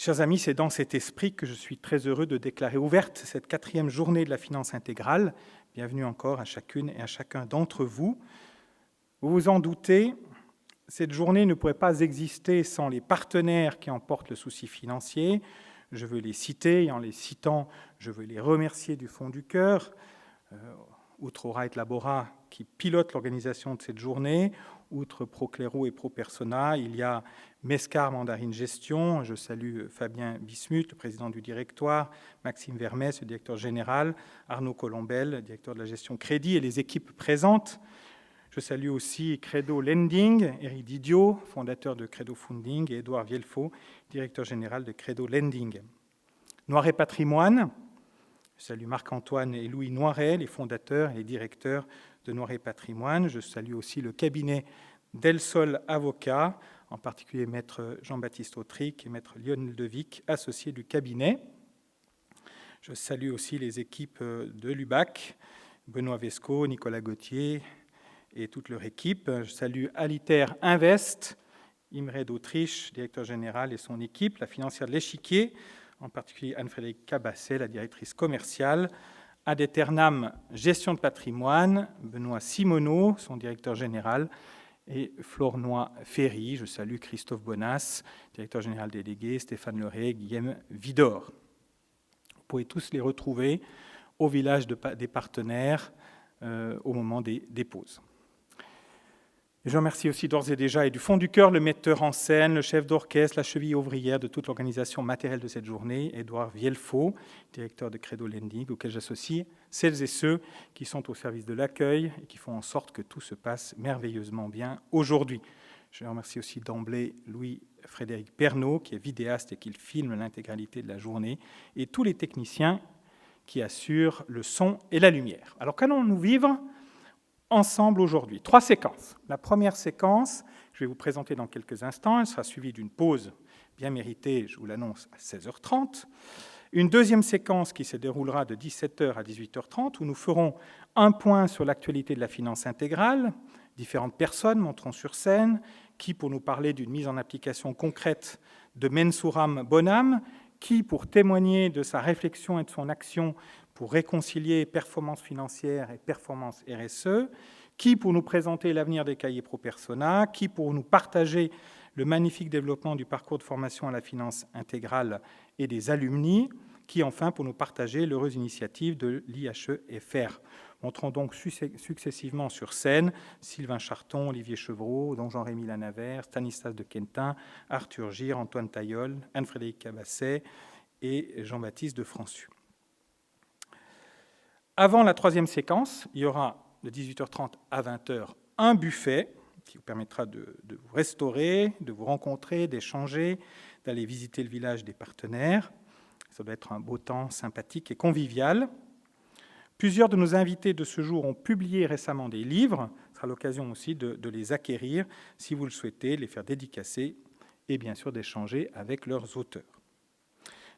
Chers amis, c'est dans cet esprit que je suis très heureux de déclarer ouverte cette 4e journée de la finance intégrale. Bienvenue encore à chacune et à chacun d'entre vous. Vous vous en doutez, cette journée ne pourrait pas exister sans les partenaires qui en portent le souci financier. Je veux les citer, et en les citant, je veux les remercier du fond du cœur. Outre Aura et Labora qui pilotent l'organisation de cette journée, outre Proclero et ProPersona, il y a Mescar Mandarine Gestion, je salue Fabien Bismuth, le président du directoire, Maxime Vermès, le directeur général, Arnaud Colombel, le directeur de la gestion crédit et les équipes présentes. Je salue aussi Credo Lending, Éric Didiot, fondateur de Credo Funding, et Édouard Vielfaux, directeur général de Credo Lending. Noiret Patrimoine, je salue Marc-Antoine et Louis Noiret, les fondateurs et les directeurs de Noiret Patrimoine. Je salue aussi le cabinet Del Sol Avocat, en particulier maître Jean-Baptiste Autric et maître Lionel Devic, associés du cabinet. Je salue aussi les équipes de l'UBAC, Benoît Vesco, Nicolas Gauthier et toute leur équipe. Je salue Aliter Invest, Imre d'Autriche, directeur général, et son équipe, la financière de l'Échiquier, en particulier Anne-Frédérique Cabasset, la directrice commerciale, Ad Aeternam Gestion de patrimoine, Benoît Simoneau, son directeur général, et Flornoy-Ferry. Je salue Christophe Bonas, directeur général délégué, Stéphane Leray, Guillaume Vidor. Vous pouvez tous les retrouver au village des partenaires au moment des pauses. Je remercie aussi d'ores et déjà et du fond du cœur le metteur en scène, le chef d'orchestre, la cheville ouvrière de toute l'organisation matérielle de cette journée, Édouard Vielfaux, directeur de Credo Lending, auquel j'associe celles et ceux qui sont au service de l'accueil et qui font en sorte que tout se passe merveilleusement bien aujourd'hui. Je remercie aussi d'emblée Louis-Frédéric Pernaud, qui est vidéaste et qui filme l'intégralité de la journée, et tous les techniciens qui assurent le son et la lumière. Alors qu'allons-nous vivre ensemble aujourd'hui? 3 séquences. La première séquence, je vais vous présenter dans quelques instants, elle sera suivie d'une pause bien méritée, je vous l'annonce, à 16h30. Une deuxième séquence qui se déroulera de 17h à 18h30, où nous ferons un point sur l'actualité de la finance intégrale. Différentes personnes monteront sur scène, qui pour nous parler d'une mise en application concrète de Mensuram Bonham, qui pour témoigner de sa réflexion et de son action pour réconcilier performance financière et performance RSE, qui pour nous présenter l'avenir des cahiers ProPersona, qui pour nous partager le magnifique développement du parcours de formation à la finance intégrale et des alumni, qui enfin pour nous partager l'heureuse initiative de l'IHEFR. Montrons donc successivement sur scène Sylvain Charton, Olivier Chevreau, dont Jean-Rémy Lanavert, Stanislas de Quentin, Arthur Gire, Antoine Taillol, Anne-Frédérique Cabasset et Jean-Baptiste de Françu. Avant la troisième séquence, il y aura de 18h30 à 20h un buffet qui vous permettra de vous restaurer, de vous rencontrer, d'échanger, d'aller visiter le village des partenaires. Ça doit être un beau temps sympathique et convivial. Plusieurs de nos invités de ce jour ont publié récemment des livres. Ce sera l'occasion aussi de les acquérir, si vous le souhaitez, les faire dédicacer et bien sûr d'échanger avec leurs auteurs.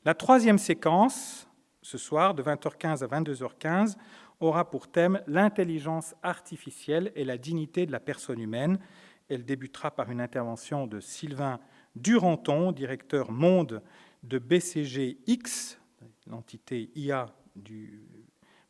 La troisième séquence, ce soir, de 20h15 à 22h15, aura pour thème l'intelligence artificielle et la dignité de la personne humaine. Elle débutera par une intervention de Sylvain Duranton, directeur monde de BCG-X, l'entité IA du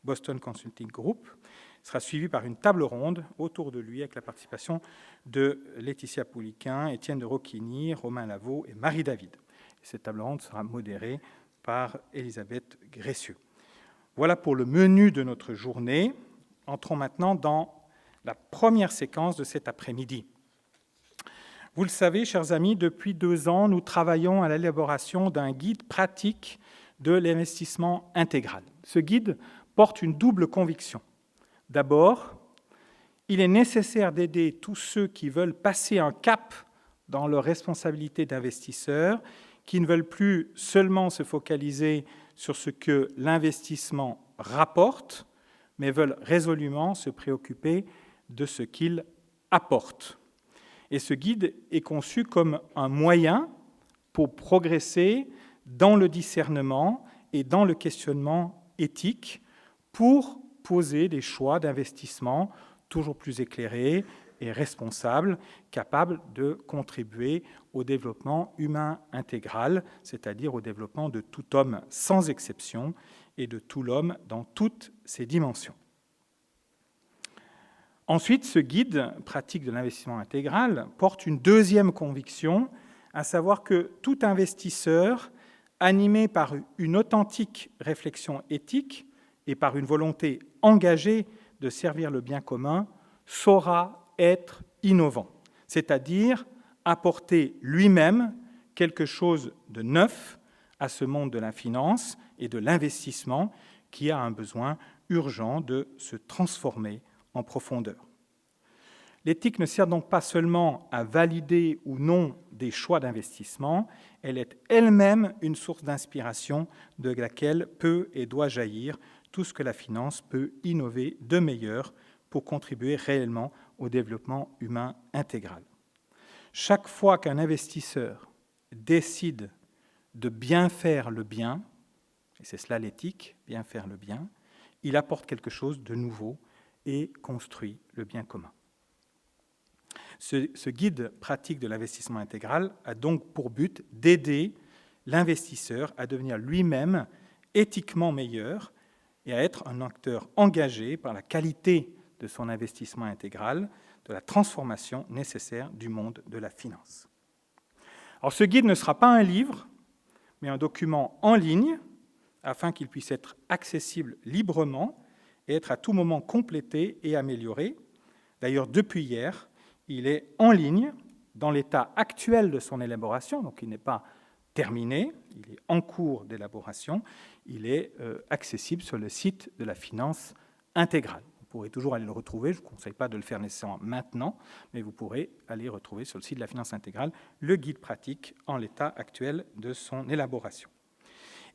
Boston Consulting Group. Elle sera suivie par une table ronde autour de lui avec la participation de Laetitia Pouliquin, Étienne de Rocchigny, Romain Lavaux et Marie David. Cette table ronde sera modérée par Elisabeth Gressieux. Voilà pour le menu de notre journée. Entrons maintenant dans la première séquence de cet après-midi. Vous le savez, chers amis, depuis 2 ans, nous travaillons à l'élaboration d'un guide pratique de l'investissement intégral. Ce guide porte une double conviction. D'abord, il est nécessaire d'aider tous ceux qui veulent passer un cap dans leur responsabilité d'investisseurs, qui ne veulent plus seulement se focaliser sur ce que l'investissement rapporte, mais veulent résolument se préoccuper de ce qu'il apporte. Et ce guide est conçu comme un moyen pour progresser dans le discernement et dans le questionnement éthique pour poser des choix d'investissement toujours plus éclairés, et responsable, capable de contribuer au développement humain intégral, c'est-à-dire au développement de tout homme sans exception et de tout l'homme dans toutes ses dimensions. Ensuite, ce guide pratique de l'investissement intégral porte une deuxième conviction, à savoir que tout investisseur, animé par une authentique réflexion éthique et par une volonté engagée de servir le bien commun, saura être innovant, c'est-à-dire apporter lui-même quelque chose de neuf à ce monde de la finance et de l'investissement qui a un besoin urgent de se transformer en profondeur. L'éthique ne sert donc pas seulement à valider ou non des choix d'investissement, elle est elle-même une source d'inspiration de laquelle peut et doit jaillir tout ce que la finance peut innover de meilleur pour contribuer réellement au développement humain intégral. Chaque fois qu'un investisseur décide de bien faire le bien, et c'est cela l'éthique, bien faire le bien, il apporte quelque chose de nouveau et construit le bien commun. Ce guide pratique de l'investissement intégral a donc pour but d'aider l'investisseur à devenir lui-même éthiquement meilleur et à être un acteur engagé par la qualité de son investissement intégral, de la transformation nécessaire du monde de la finance. Alors, ce guide ne sera pas un livre, mais un document en ligne, afin qu'il puisse être accessible librement et être à tout moment complété et amélioré. D'ailleurs, depuis hier, il est en ligne, dans l'état actuel de son élaboration, donc il n'est pas terminé, il est en cours d'élaboration, il est accessible sur le site de la finance intégrale. Vous pourrez toujours aller le retrouver, je ne vous conseille pas de le faire nécessairement maintenant, mais vous pourrez aller retrouver sur le site de la finance intégrale le guide pratique en l'état actuel de son élaboration.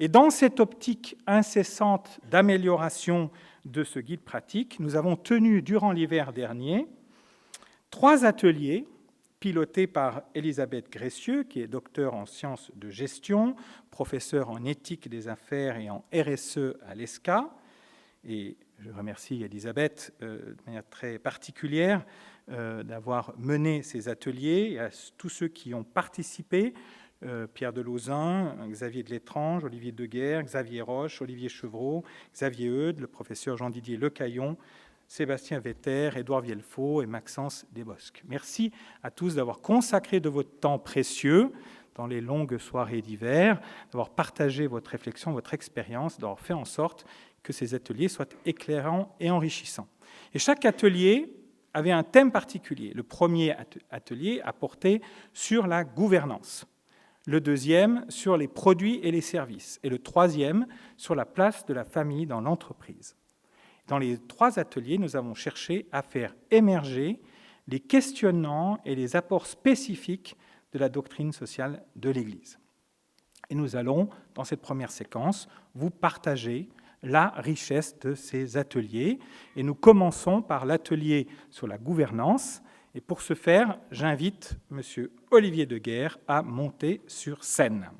Et dans cette optique incessante d'amélioration de ce guide pratique, nous avons tenu durant l'hiver dernier 3 ateliers pilotés par Elisabeth Gressieux, qui est docteure en sciences de gestion, professeure en éthique des affaires et en RSE à l'ESCA. Et je remercie Elisabeth de manière très particulière d'avoir mené ces ateliers, et à tous ceux qui ont participé, Pierre Delauzin, Xavier de Létrange, Olivier Deguerre, Xavier Roche, Olivier Chevreau, Xavier Eudes, le professeur Jean-Didier Lecaillon, Sébastien Vetter, Édouard Vielfaux et Maxence Desbosques. Merci à tous d'avoir consacré de votre temps précieux dans les longues soirées d'hiver, d'avoir partagé votre réflexion, votre expérience, d'avoir fait en sorte que ces ateliers soient éclairants et enrichissants. Et chaque atelier avait un thème particulier. Le premier atelier a porté sur la gouvernance, le deuxième sur les produits et les services, et le troisième sur la place de la famille dans l'entreprise. Dans les 3 ateliers, nous avons cherché à faire émerger les questionnements et les apports spécifiques de la doctrine sociale de l'Église. Et nous allons, dans cette première séquence, vous partager la richesse de ces ateliers. Et nous commençons par l'atelier sur la gouvernance. Et pour ce faire, j'invite M. Olivier Deguerre à monter sur scène.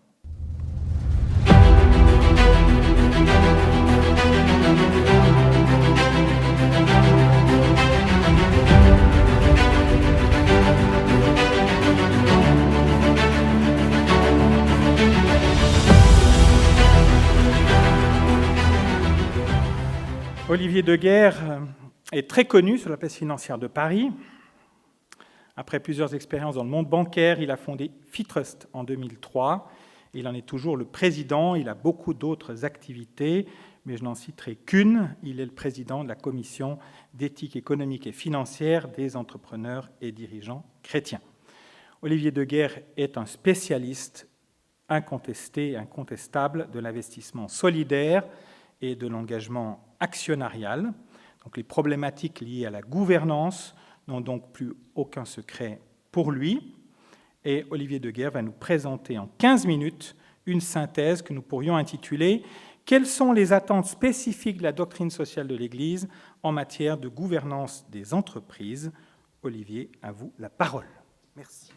Olivier Deguerre est très connu sur la place financière de Paris. Après plusieurs expériences dans le monde bancaire, il a fondé Fitrust en 2003. Il en est toujours le président. Il a beaucoup d'autres activités, mais je n'en citerai qu'une. Il est le président de la commission d'éthique économique et financière des entrepreneurs et dirigeants chrétiens. Olivier Deguerre est un spécialiste incontesté et incontestable de l'investissement solidaire et de l'engagement actionnarial. Donc, les problématiques liées à la gouvernance n'ont donc plus aucun secret pour lui. Et Olivier Deguerre va nous présenter en 15 minutes une synthèse que nous pourrions intituler « Quelles sont les attentes spécifiques de la doctrine sociale de l'Église en matière de gouvernance des entreprises ?» Olivier, à vous la parole. Merci.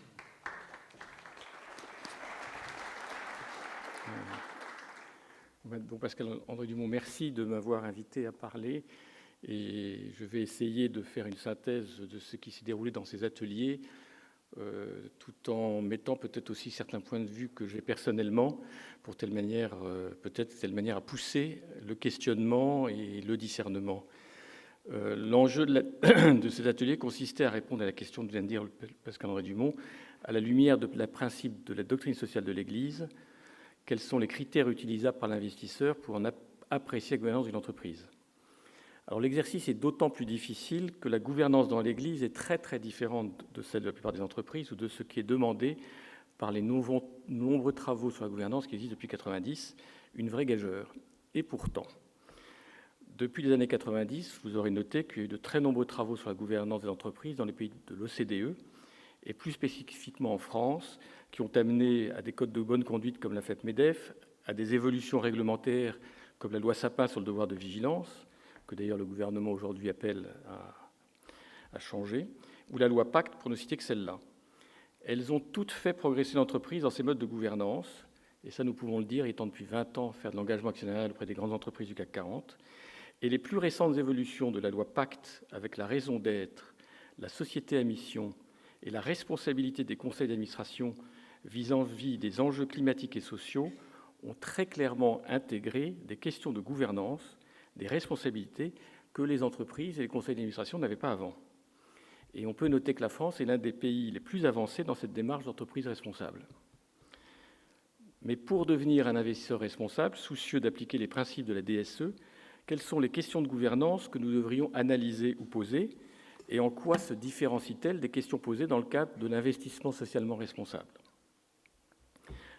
Donc Pascal-André Dumont, merci de m'avoir invité à parler Et je vais essayer de faire une synthèse de ce qui s'est déroulé dans ces ateliers, tout en mettant peut-être aussi certains points de vue que j'ai personnellement, pour telle manière à pousser le questionnement et le discernement. L'enjeu de cet atelier consistait à répondre à la question que vient de dire Pascal-André Dumont, à la lumière de la principe de la doctrine sociale de l'Église, quels sont les critères utilisables par l'investisseur pour en apprécier la gouvernance d'une entreprise. Alors l'exercice est d'autant plus difficile que la gouvernance dans l'Église est très très différente de celle de la plupart des entreprises ou de ce qui est demandé par les nombreux travaux sur la gouvernance qui existent depuis 1990, une vraie gageure. Et pourtant, depuis les années 90, vous aurez noté qu'il y a eu de très nombreux travaux sur la gouvernance des entreprises dans les pays de l'OCDE, et plus spécifiquement en France, qui ont amené à des codes de bonne conduite comme la FEP-MEDEF, à des évolutions réglementaires comme la loi Sapin sur le devoir de vigilance, que d'ailleurs le gouvernement aujourd'hui appelle à changer, ou la loi Pacte, pour ne citer que celle-là. Elles ont toutes fait progresser l'entreprise dans ses modes de gouvernance, et ça nous pouvons le dire, étant depuis 20 ans faire de l'engagement actionnarial auprès des grandes entreprises du CAC 40. Et les plus récentes évolutions de la loi Pacte, avec la raison d'être, la société à mission et la responsabilité des conseils d'administration vis-à-vis des enjeux climatiques et sociaux, ont très clairement intégré des questions de gouvernance, des responsabilités que les entreprises et les conseils d'administration n'avaient pas avant. Et on peut noter que la France est l'un des pays les plus avancés dans cette démarche d'entreprise responsable. Mais pour devenir un investisseur responsable, soucieux d'appliquer les principes de la DSE, quelles sont les questions de gouvernance que nous devrions analyser ou poser, et en quoi se différencient-elles des questions posées dans le cadre de l'investissement socialement responsable?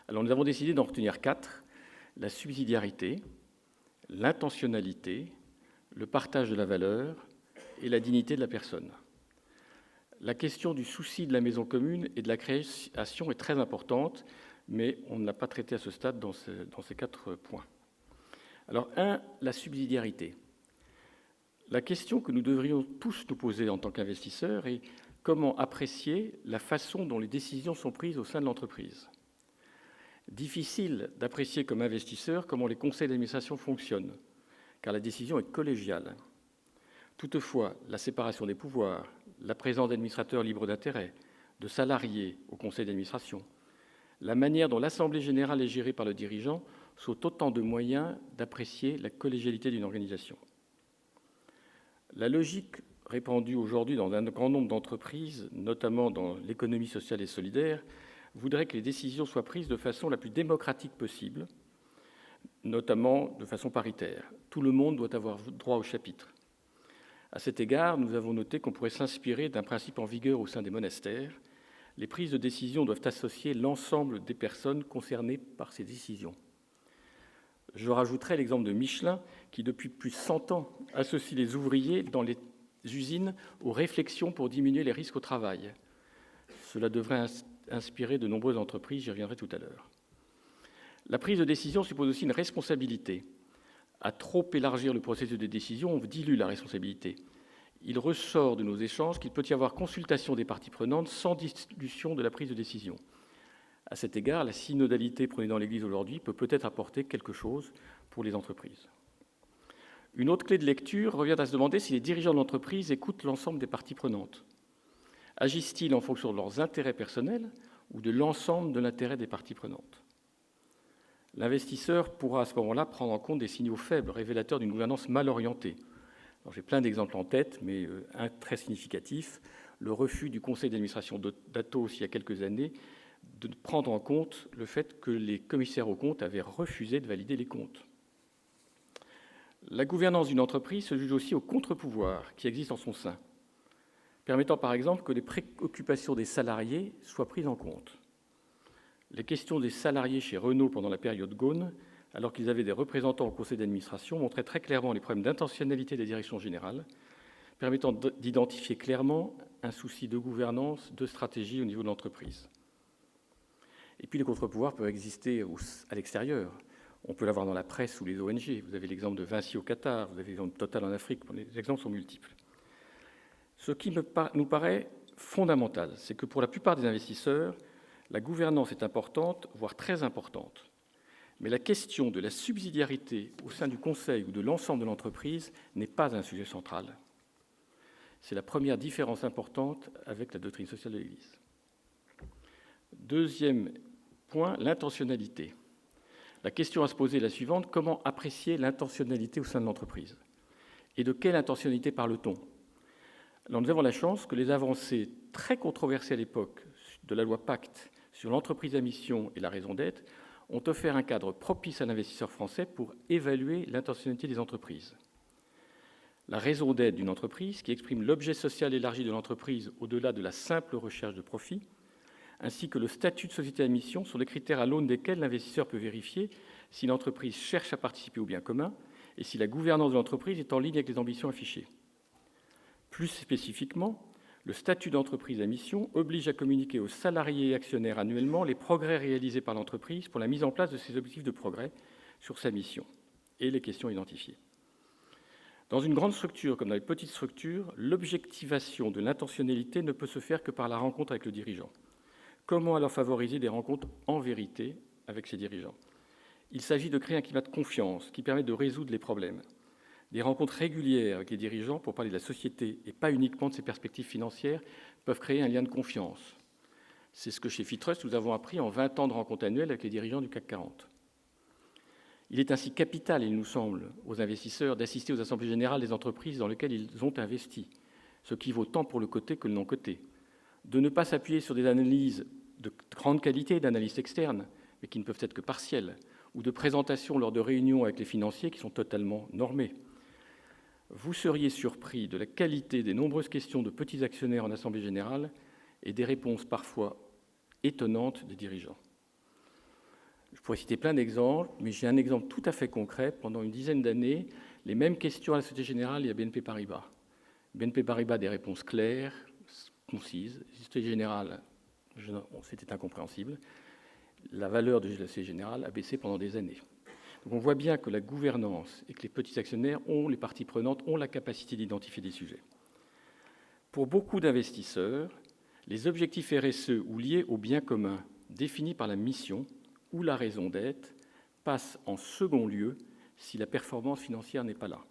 Alors nous avons décidé d'en retenir 4, la subsidiarité, l'intentionnalité, le partage de la valeur et la dignité de la personne. La question du souci de la maison commune et de la création est très importante, mais on ne l'a pas traitée à ce stade dans ces 4 points. Alors, 1, la subsidiarité. La question que nous devrions tous nous poser en tant qu'investisseurs est comment apprécier la façon dont les décisions sont prises au sein de l'entreprise. Difficile d'apprécier comme investisseur comment les conseils d'administration fonctionnent, car la décision est collégiale. Toutefois, la séparation des pouvoirs, la présence d'administrateurs libres d'intérêt, de salariés au conseil d'administration, la manière dont l'Assemblée générale est gérée par le dirigeant sont autant de moyens d'apprécier la collégialité d'une organisation. La logique répandue aujourd'hui dans un grand nombre d'entreprises, notamment dans l'économie sociale et solidaire, voudrait que les décisions soient prises de façon la plus démocratique possible, notamment de façon paritaire. Tout le monde doit avoir droit au chapitre. À cet égard, nous avons noté qu'on pourrait s'inspirer d'un principe en vigueur au sein des monastères. Les prises de décision doivent associer l'ensemble des personnes concernées par ces décisions. Je rajouterai l'exemple de Michelin, qui depuis plus de 100 ans associe les ouvriers dans les usines aux réflexions pour diminuer les risques au travail. Cela devrait inspirer de nombreuses entreprises, j'y reviendrai tout à l'heure. La prise de décision suppose aussi une responsabilité. À trop élargir le processus de décision, on dilue la responsabilité. Il ressort de nos échanges qu'il peut y avoir consultation des parties prenantes sans dilution de la prise de décision. À cet égard, la synodalité prônée dans l'Église aujourd'hui peut peut-être apporter quelque chose pour les entreprises. Une autre clé de lecture revient à se demander si les dirigeants de l'entreprise écoutent l'ensemble des parties prenantes. Agissent-ils en fonction de leurs intérêts personnels ou de l'ensemble de l'intérêt des parties prenantes? L'investisseur pourra à ce moment-là prendre en compte des signaux faibles, révélateurs d'une gouvernance mal orientée. Alors, j'ai plein d'exemples en tête, mais un très significatif, le refus du conseil d'administration d'Atos il y a quelques années de prendre en compte le fait que les commissaires aux comptes avaient refusé de valider les comptes. La gouvernance d'une entreprise se juge aussi au contre-pouvoir qui existe en son sein, permettant par exemple que les préoccupations des salariés soient prises en compte. Les questions des salariés chez Renault pendant la période Ghosn, alors qu'ils avaient des représentants au conseil d'administration, montraient très clairement les problèmes d'intentionnalité des directions générales, permettant d'identifier clairement un souci de gouvernance, de stratégie au niveau de l'entreprise. Et puis les contre-pouvoirs peuvent exister à l'extérieur. On peut l'avoir dans la presse ou les ONG. Vous avez l'exemple de Vinci au Qatar, vous avez l'exemple de Total en Afrique. Les exemples sont multiples. Ce qui nous paraît fondamental, c'est que pour la plupart des investisseurs, la gouvernance est importante, voire très importante. Mais la question de la subsidiarité au sein du conseil ou de l'ensemble de l'entreprise n'est pas un sujet central. C'est la première différence importante avec la doctrine sociale de l'Église. Deuxième point, l'intentionnalité. La question à se poser est la suivante: comment apprécier l'intentionnalité au sein de l'entreprise? Et de quelle intentionnalité parle-t-on? Alors, nous avons la chance que les avancées très controversées à l'époque de la loi Pacte sur l'entreprise à mission et la raison d'être ont offert un cadre propice à l'investisseur français pour évaluer l'intentionnalité des entreprises. La raison d'être d'une entreprise, qui exprime l'objet social élargi de l'entreprise au-delà de la simple recherche de profit, ainsi que le statut de société à mission, sont les critères à l'aune desquels l'investisseur peut vérifier si l'entreprise cherche à participer au bien commun et si la gouvernance de l'entreprise est en ligne avec les ambitions affichées. Plus spécifiquement, le statut d'entreprise à mission oblige à communiquer aux salariés et actionnaires annuellement les progrès réalisés par l'entreprise pour la mise en place de ses objectifs de progrès sur sa mission et les questions identifiées. Dans une grande structure comme dans les petites structures, l'objectivation de l'intentionnalité ne peut se faire que par la rencontre avec le dirigeant. Comment alors favoriser des rencontres en vérité avec ces dirigeants? Il s'agit de créer un climat de confiance qui permet de résoudre les problèmes. Des rencontres régulières avec les dirigeants pour parler de la société et pas uniquement de ses perspectives financières peuvent créer un lien de confiance. C'est ce que chez Fitrust, nous avons appris en 20 ans de rencontres annuelles avec les dirigeants du CAC 40. Il est ainsi capital, il nous semble, aux investisseurs d'assister aux assemblées générales des entreprises dans lesquelles ils ont investi, ce qui vaut tant pour le coté que le non-coté. De ne pas s'appuyer sur des analyses de grande qualité d'analystes externes, mais qui ne peuvent être que partielles, ou de présentations lors de réunions avec les financiers qui sont totalement normées. Vous seriez surpris de la qualité des nombreuses questions de petits actionnaires en assemblée générale et des réponses parfois étonnantes des dirigeants. Je pourrais citer plein d'exemples, mais j'ai un exemple tout à fait concret. Pendant une dizaine d'années, les mêmes questions à la Société Générale et à BNP Paribas. BNP Paribas, des réponses claires, concises. La Société Générale, c'était incompréhensible. La valeur de la Société Générale a baissé pendant des années. Donc on voit bien que la gouvernance et que les petits actionnaires les parties prenantes, ont la capacité d'identifier des sujets. Pour beaucoup d'investisseurs, les objectifs RSE ou liés au bien commun définis par la mission ou la raison d'être passent en second lieu si la performance financière n'est pas là.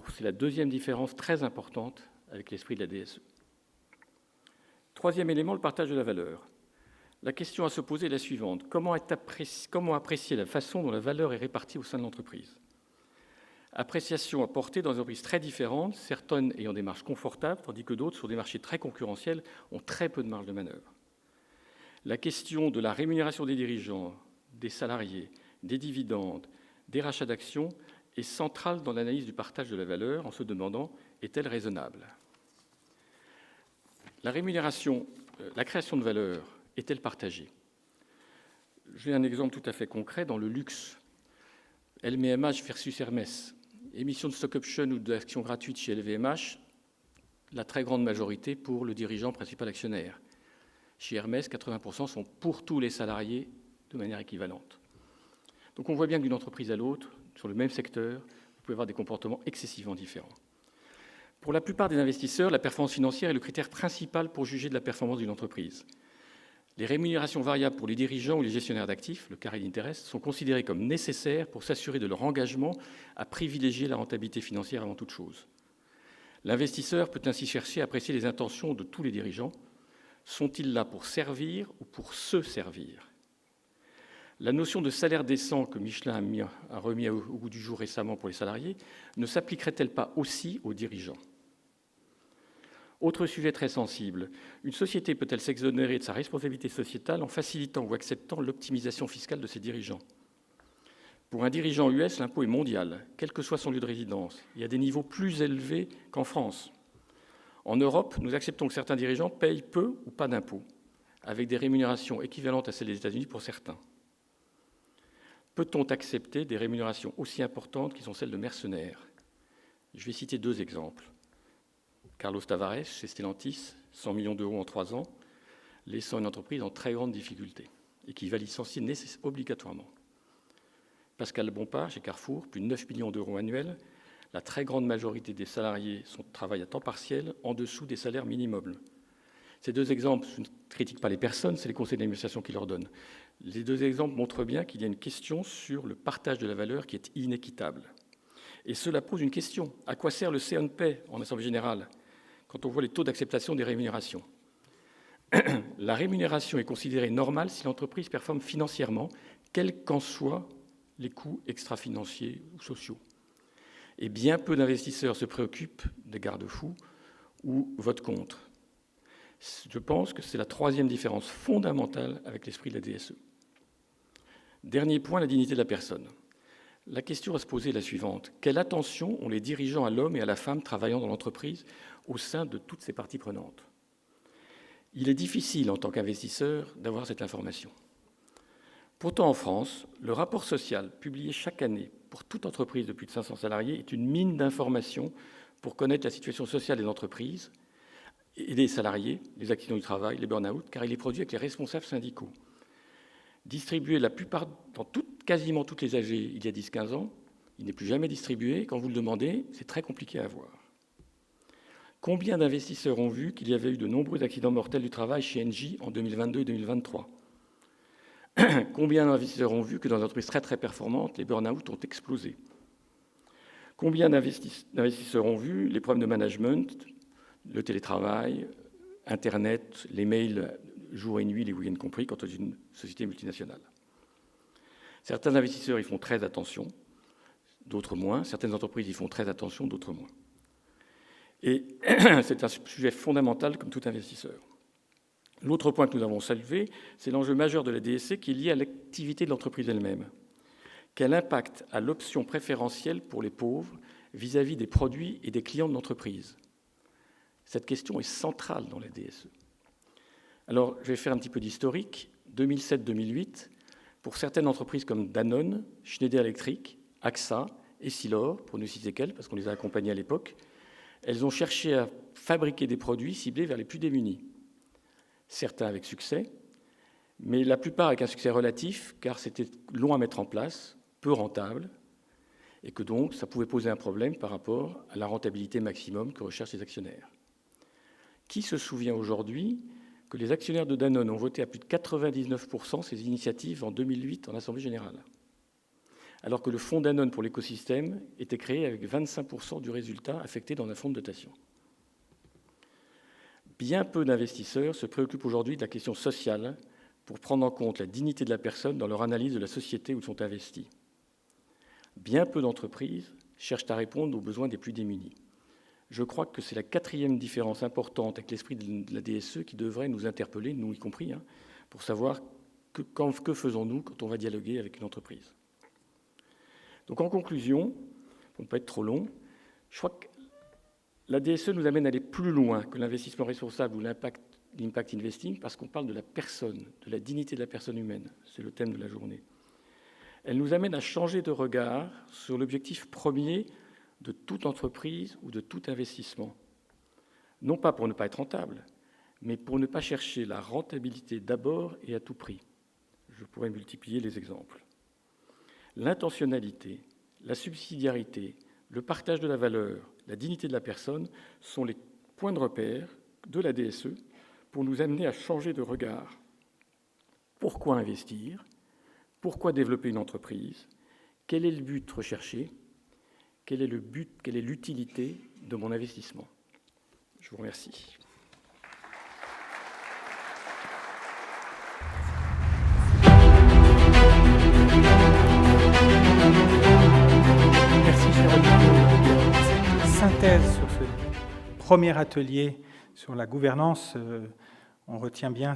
C'est la deuxième différence très importante avec l'esprit de la DSE. Troisième élément, le partage de la valeur. La question à se poser est la suivante: comment apprécier la façon dont la valeur est répartie au sein de l'entreprise? Appréciation apportée dans des entreprises très différentes, certaines ayant des marges confortables, tandis que d'autres, sur des marchés très concurrentiels, ont très peu de marge de manœuvre. La question de la rémunération des dirigeants, des salariés, des dividendes, des rachats d'actions est centrale dans l'analyse du partage de la valeur, en se demandant: est-elle raisonnable? La création de valeur est-elle partagée? J'ai un exemple tout à fait concret dans le luxe. LVMH versus Hermès. Émission de stock option ou d'actions gratuites chez LVMH, la très grande majorité pour le dirigeant principal actionnaire. Chez Hermès, 80% sont pour tous les salariés de manière équivalente. Donc on voit bien que d'une entreprise à l'autre, sur le même secteur, vous pouvez avoir des comportements excessivement différents. Pour la plupart des investisseurs, la performance financière est le critère principal pour juger de la performance d'une entreprise. Les rémunérations variables pour les dirigeants ou les gestionnaires d'actifs, le carré d'intérêt, sont considérées comme nécessaires pour s'assurer de leur engagement à privilégier la rentabilité financière avant toute chose. L'investisseur peut ainsi chercher à apprécier les intentions de tous les dirigeants. Sont-ils là pour servir ou pour se servir? La notion de salaire décent que Michelin a remis au goût du jour récemment pour les salariés ne s'appliquerait-elle pas aussi aux dirigeants? Autre sujet très sensible, une société peut-elle s'exonérer de sa responsabilité sociétale en facilitant ou acceptant l'optimisation fiscale de ses dirigeants? Pour un dirigeant US, l'impôt est mondial, quel que soit son lieu de résidence, et à des niveaux plus élevés qu'en France. En Europe, nous acceptons que certains dirigeants payent peu ou pas d'impôts, avec des rémunérations équivalentes à celles des États-Unis pour certains. Peut-on accepter des rémunérations aussi importantes qui sont celles de mercenaires? Je vais citer deux exemples. Carlos Tavares, chez Stellantis, 100 millions d'euros en 3 ans, laissant une entreprise en très grande difficulté et qui va licencier obligatoirement. Pascal Bompard, chez Carrefour, plus de 9 millions d'euros annuels. La très grande majorité des salariés travaillent à temps partiel, en dessous des salaires minimums. Ces deux exemples, je ne critique pas les personnes, c'est les conseils d'administration qui leur donnent. Les deux exemples montrent bien qu'il y a une question sur le partage de la valeur qui est inéquitable. Et cela pose une question. À quoi sert le C&P en Assemblée générale quand on voit les taux d'acceptation des rémunérations? La rémunération est considérée normale si l'entreprise performe financièrement, quels qu'en soient les coûts extra-financiers ou sociaux. Et bien peu d'investisseurs se préoccupent des garde-fous ou votent contre. Je pense que c'est la troisième différence fondamentale avec l'esprit de la DSE. Dernier point, la dignité de la personne. La question à se poser est la suivante. Quelle attention ont les dirigeants à l'homme et à la femme travaillant dans l'entreprise au sein de toutes ces parties prenantes? Il est difficile, en tant qu'investisseur, d'avoir cette information. Pourtant, en France, le rapport social publié chaque année pour toute entreprise de plus de 500 salariés est une mine d'informations pour connaître la situation sociale des entreprises et des salariés, les accidents du travail, les burn-out, car il est produit avec les responsables syndicaux. Distribué dans quasiment toutes les AG il y a 10-15 ans, il n'est plus jamais distribué. Quand vous le demandez, c'est très compliqué à avoir. Combien d'investisseurs ont vu qu'il y avait eu de nombreux accidents mortels du travail chez Engie en 2022 et 2023 ? Combien d'investisseurs ont vu que dans des entreprises très très performantes, les burn-out ont explosé? Combien d'investisseurs ont vu les problèmes de management, le télétravail, Internet, les mails jour et nuit, les week-ends compris, quand on est une société multinationale? Certains investisseurs y font très attention, d'autres moins. Certaines entreprises y font très attention, d'autres moins. Et c'est un sujet fondamental comme tout investisseur. L'autre point que nous avons salué, c'est l'enjeu majeur de la DSC qui est lié à l'activité de l'entreprise elle-même. Quel impact a l'option préférentielle pour les pauvres vis-à-vis des produits et des clients de l'entreprise? Cette question est centrale dans la DSE. Alors, je vais faire un petit peu d'historique. 2007-2008, pour certaines entreprises comme Danone, Schneider Electric, AXA, Essilor, pour ne citer qu'elles, parce qu'on les a accompagnées à l'époque, elles ont cherché à fabriquer des produits ciblés vers les plus démunis. Certains avec succès, mais la plupart avec un succès relatif, car c'était long à mettre en place, peu rentable, et que donc ça pouvait poser un problème par rapport à la rentabilité maximum que recherchent les actionnaires. Qui se souvient aujourd'hui que les actionnaires de Danone ont voté à plus de 99% ces initiatives en 2008 en Assemblée générale, alors que le fonds Danone pour l'écosystème était créé avec 25% du résultat affecté dans un fonds de dotation. Bien peu d'investisseurs se préoccupent aujourd'hui de la question sociale pour prendre en compte la dignité de la personne dans leur analyse de la société où ils sont investis. Bien peu d'entreprises cherchent à répondre aux besoins des plus démunis. Je crois que c'est la quatrième différence importante avec l'esprit de la DSE qui devrait nous interpeller, nous y compris, pour savoir que faisons-nous quand on va dialoguer avec une entreprise. Donc en conclusion, pour ne pas être trop long, je crois que la DSE nous amène à aller plus loin que l'investissement responsable ou l'impact investing parce qu'on parle de la personne, de la dignité de la personne humaine. C'est le thème de la journée. Elle nous amène à changer de regard sur l'objectif premier de toute entreprise ou de tout investissement. Non pas pour ne pas être rentable, mais pour ne pas chercher la rentabilité d'abord et à tout prix. Je pourrais multiplier les exemples. L'intentionnalité, la subsidiarité, le partage de la valeur, la dignité de la personne sont les points de repère de la DSE pour nous amener à changer de regard. Pourquoi investir? Pourquoi développer une entreprise? Quel est le but recherché? Quel est le but, quelle est l'utilité de mon investissement? Je vous remercie. Merci, cher Olivier, cette synthèse sur ce premier atelier sur la gouvernance. On retient bien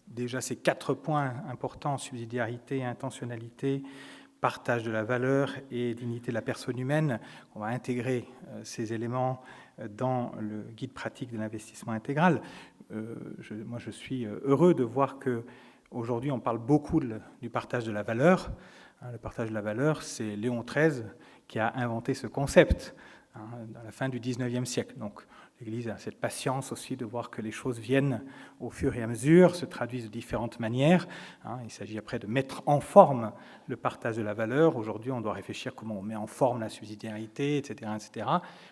déjà ces 4 points importants: subsidiarité, intentionnalité, partage de la valeur et dignité de la personne humaine. On va intégrer ces éléments dans le guide pratique de l'investissement intégral. Moi, je suis heureux de voir qu'aujourd'hui, on parle beaucoup du partage de la valeur. Le partage de la valeur, c'est Léon XIII qui a inventé ce concept à la fin du XIXe siècle. Donc, l'Église a cette patience aussi de voir que les choses viennent au fur et à mesure, se traduisent de différentes manières. Il s'agit après de mettre en forme le partage de la valeur. Aujourd'hui, on doit réfléchir comment on met en forme la subsidiarité, etc. etc.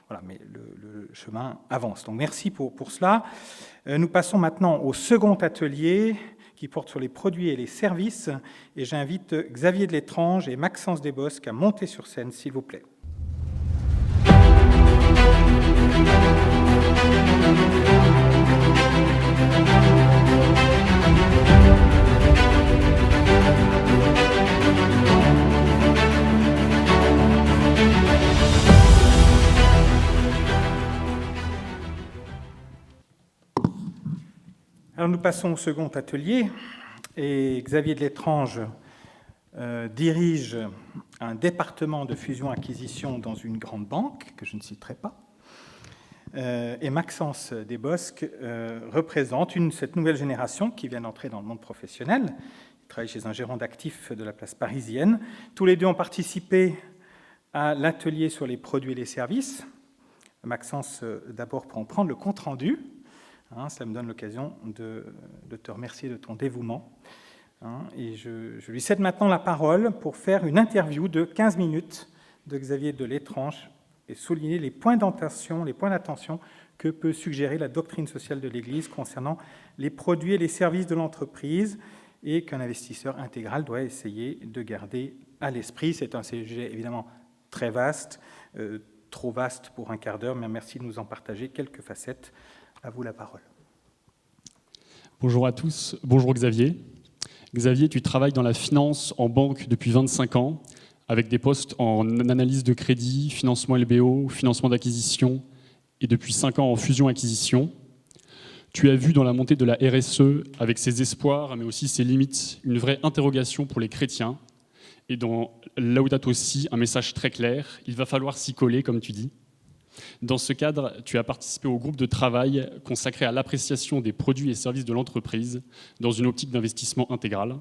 Voilà, mais le chemin avance. Donc merci pour cela. Nous passons maintenant au second atelier qui porte sur les produits et les services. Et j'invite Xavier de L'étrange et Maxence Desbosques à monter sur scène, s'il vous plaît. Alors nous passons au second atelier et Xavier de L'étrange dirige un département de fusion-acquisition dans une grande banque que je ne citerai pas. Et Maxence Desbosques représente cette nouvelle génération qui vient d'entrer dans le monde professionnel. Il travaille chez un gérant d'actifs de la place parisienne. Tous les deux ont participé à l'atelier sur les produits et les services. Maxence, d'abord, pour en prendre le compte-rendu. Cela me donne l'occasion de te remercier de ton dévouement. Et je lui cède maintenant la parole pour faire une interview de 15 minutes de Xavier de L'étrange et souligner les points d'attention que peut suggérer la doctrine sociale de l'Église concernant les produits et les services de l'entreprise et qu'un investisseur intégral doit essayer de garder à l'esprit. C'est un sujet évidemment très vaste, trop vaste pour un quart d'heure, mais merci de nous en partager quelques facettes. À vous la parole. Bonjour à tous, bonjour Xavier. Xavier, tu travailles dans la finance en banque depuis 25 ans, avec des postes en analyse de crédit, financement LBO, financement d'acquisition, et depuis 5 ans en fusion-acquisition. Tu as vu dans la montée de la RSE, avec ses espoirs, mais aussi ses limites, une vraie interrogation pour les chrétiens. Et dans Laudato Si, un message très clair, il va falloir s'y coller, comme tu dis. Dans ce cadre, tu as participé au groupe de travail consacré à l'appréciation des produits et services de l'entreprise dans une optique d'investissement intégral.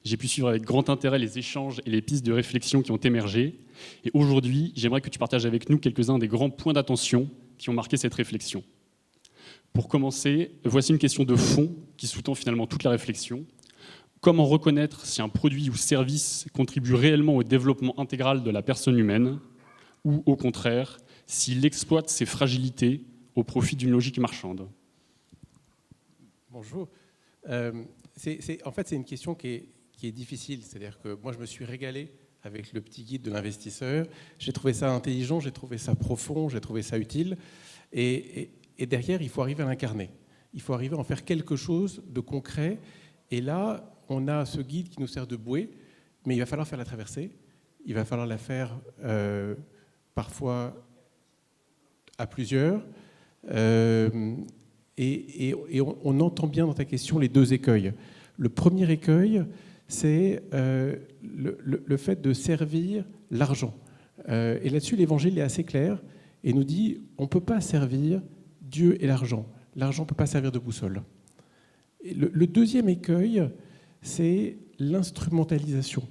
J'ai pu suivre avec grand intérêt les échanges et les pistes de réflexion qui ont émergé. Et aujourd'hui, j'aimerais que tu partages avec nous quelques-uns des grands points d'attention qui ont marqué cette réflexion. Pour commencer, voici une question de fond qui sous-tend finalement toute la réflexion. Comment reconnaître si un produit ou service contribue réellement au développement intégral de la personne humaine ou, au contraire, s'il exploite ses fragilités au profit d'une logique marchande? Bonjour. En fait, c'est une question qui est difficile. C'est-à-dire que moi, je me suis régalé avec le petit guide de l'investisseur. J'ai trouvé ça intelligent, j'ai trouvé ça profond, j'ai trouvé ça utile. Et derrière, il faut arriver à l'incarner. Il faut arriver à en faire quelque chose de concret. Et là, on a ce guide qui nous sert de bouée, mais il va falloir faire la traversée. Il va falloir la faire parfois à plusieurs, et on entend bien dans ta question les deux écueils. Le premier écueil, c'est le fait de servir l'argent. Et là-dessus, l'Évangile est assez clair et nous dit on ne peut pas servir Dieu et l'argent. L'argent ne peut pas servir de boussole. Et le deuxième écueil, c'est l'instrumentalisation.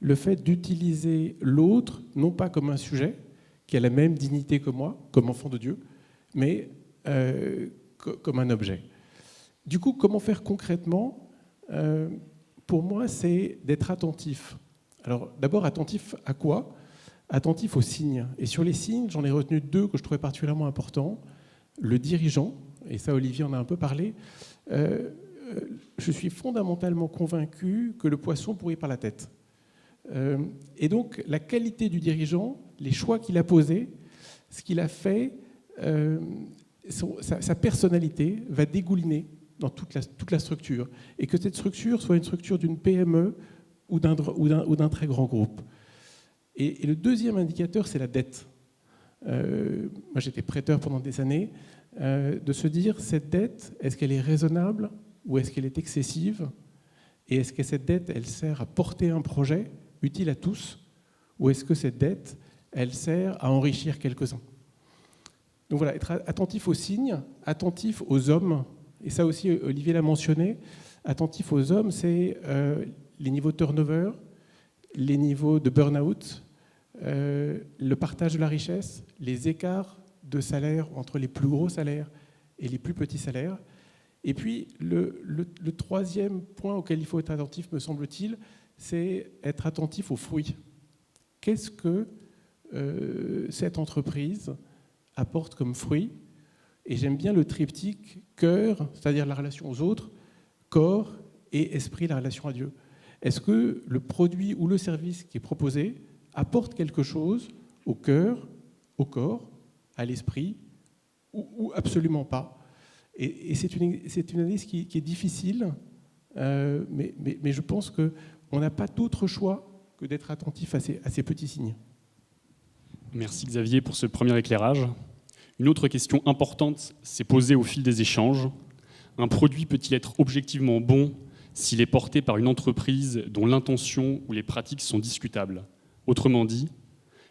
Le fait d'utiliser l'autre, non pas comme un sujet, qui a la même dignité que moi, comme enfant de Dieu, mais comme un objet. Du coup, comment faire concrètement? Pour moi, c'est d'être attentif. Alors, d'abord, attentif à quoi? Attentif aux signes. Et sur les signes, j'en ai retenu deux que je trouvais particulièrement importants. Le dirigeant, et ça, Olivier en a un peu parlé, je suis fondamentalement convaincu que le poisson pourrit par la tête. Et donc, la qualité du dirigeant, les choix qu'il a posés, ce qu'il a fait, sa personnalité va dégouliner dans toute la structure. Et que cette structure soit une structure d'une PME ou d'un très grand groupe. Et le deuxième indicateur, c'est la dette. Moi, j'étais prêteur pendant des années, de se dire, cette dette, est-ce qu'elle est raisonnable ou est-ce qu'elle est excessive? Et est-ce que cette dette, elle sert à porter un projet utile à tous, ou est-ce que cette dette, elle sert à enrichir quelques-uns? Donc voilà, être attentif aux signes, attentif aux hommes, et ça aussi Olivier l'a mentionné, attentif aux hommes, c'est les niveaux de turnover, les niveaux de burn-out, le partage de la richesse, les écarts de salaire entre les plus gros salaires et les plus petits salaires. Et puis le troisième point auquel il faut être attentif, me semble-t-il, c'est être attentif aux fruits. Qu'est-ce que cette entreprise apporte comme fruit? Et j'aime bien le triptyque cœur, c'est-à-dire la relation aux autres, corps et esprit, la relation à Dieu. Est-ce que le produit ou le service qui est proposé apporte quelque chose au cœur, au corps, à l'esprit, ou absolument pas? Et c'est une analyse qui est difficile, mais je pense qu'on n'a pas d'autre choix que d'être attentif à ces petits signes. Merci Xavier pour ce premier éclairage. Une autre question importante s'est posée au fil des échanges. Un produit peut-il être objectivement bon s'il est porté par une entreprise dont l'intention ou les pratiques sont discutables? Autrement dit,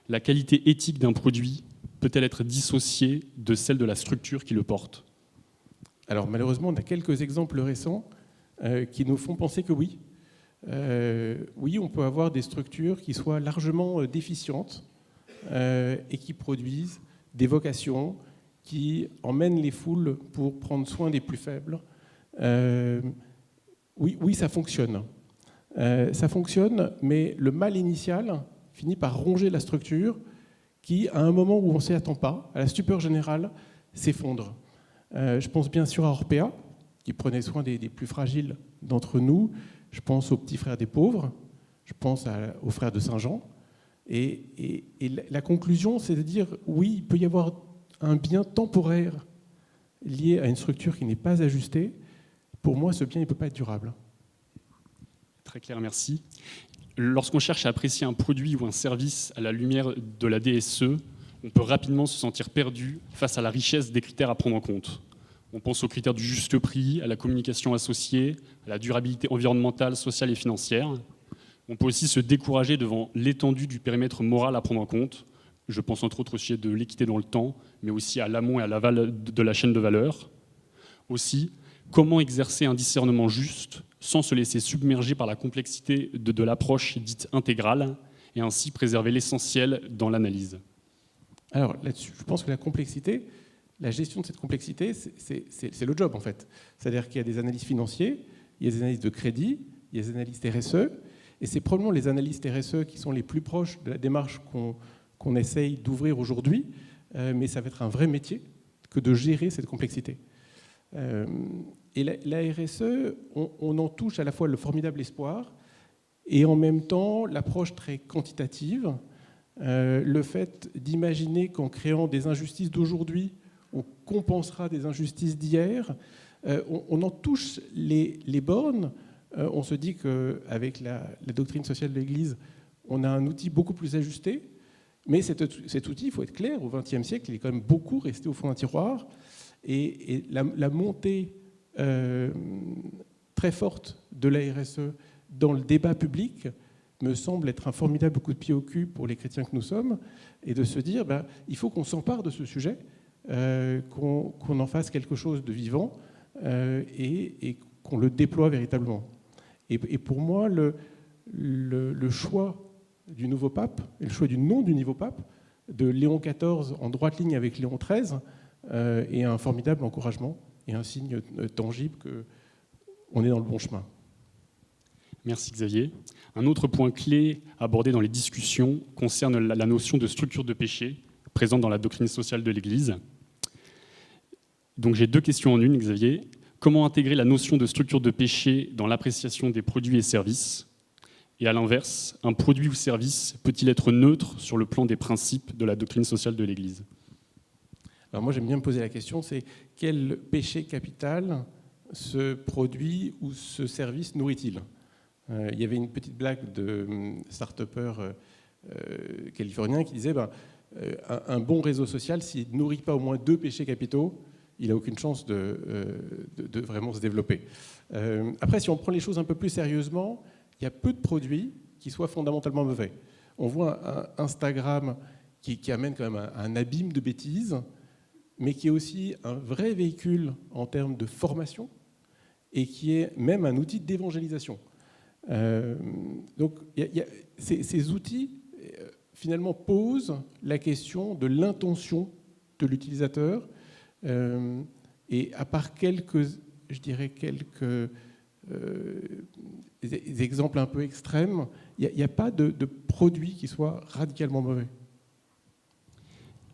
la qualité éthique d'un produit peut-elle être dissociée de celle de la structure qui le porte? Alors malheureusement, on a quelques exemples récents qui nous font penser que oui. Oui, on peut avoir des structures qui soient largement déficientes et qui produisent des vocations qui emmènent les foules pour prendre soin des plus faibles. Oui, ça fonctionne. Ça fonctionne, mais le mal initial finit par ronger la structure qui, à un moment où on ne s'y attend pas, à la stupeur générale, s'effondre. Je pense bien sûr à Orpea, qui prenait soin des plus fragiles d'entre nous. Je pense aux petits frères des pauvres. Je pense aux frères de Saint-Jean. Et la conclusion, c'est de dire, oui, il peut y avoir un bien temporaire lié à une structure qui n'est pas ajustée. Pour moi, ce bien, il ne peut pas être durable. Très clair, merci. Lorsqu'on cherche à apprécier un produit ou un service à la lumière de la DSE, on peut rapidement se sentir perdu face à la richesse des critères à prendre en compte. On pense aux critères du juste prix, à la communication associée, à la durabilité environnementale, sociale et financière. On peut aussi se décourager devant l'étendue du périmètre moral à prendre en compte. Je pense entre autres au sujet de l'équité dans le temps, mais aussi à l'amont et à l'aval de la chaîne de valeur. Aussi, comment exercer un discernement juste sans se laisser submerger par la complexité de l'approche dite intégrale et ainsi préserver l'essentiel dans l'analyse? Alors là-dessus, je pense que la complexité, la gestion de cette complexité, c'est le job en fait. C'est-à-dire qu'il y a des analystes financiers, il y a des analystes de crédit, il y a des analystes RSE, et c'est probablement les analystes RSE qui sont les plus proches de la démarche qu'on essaye d'ouvrir aujourd'hui, mais ça va être un vrai métier que de gérer cette complexité. Et la RSE, on en touche à la fois le formidable espoir et en même temps l'approche très quantitative, le fait d'imaginer qu'en créant des injustices d'aujourd'hui, on compensera des injustices d'hier. On en touche les bornes. On se dit qu'avec la doctrine sociale de l'Église, on a un outil beaucoup plus ajusté, mais cet outil, il faut être clair, au XXe siècle, il est quand même beaucoup resté au fond d'un tiroir. Et la montée très forte de la RSE dans le débat public me semble être un formidable coup de pied au cul pour les chrétiens que nous sommes, et de se dire il faut qu'on s'empare de ce sujet, qu'on en fasse quelque chose de vivant et qu'on le déploie véritablement. Et pour moi, le choix du nouveau pape, et le choix du nom du nouveau pape, de Léon XIV en droite ligne avec Léon XIII, est un formidable encouragement et un signe tangible qu'on est dans le bon chemin. Merci Xavier. Un autre point clé abordé dans les discussions concerne la notion de structure de péché présente dans la doctrine sociale de l'Église. Donc j'ai deux questions en une, Xavier. Comment intégrer la notion de structure de péché dans l'appréciation des produits et services? Et à l'inverse, un produit ou service peut-il être neutre sur le plan des principes de la doctrine sociale de l'Église? Alors moi j'aime bien me poser la question, c'est quel péché capital ce produit ou ce service nourrit-il? Il y avait une petite blague de start-upper californien qui disait un bon réseau social, s'il ne nourrit pas au moins 2 péchés capitaux, il n'a aucune chance de vraiment se développer. Après, si on prend les choses un peu plus sérieusement, il y a peu de produits qui soient fondamentalement mauvais. On voit Instagram qui amène quand même un abîme de bêtises, mais qui est aussi un vrai véhicule en termes de formation et qui est même un outil d'évangélisation. Donc ces outils finalement posent la question de l'intention de l'utilisateur, et à part quelques exemples un peu extrêmes, il n'y a pas de produit qui soit radicalement mauvais.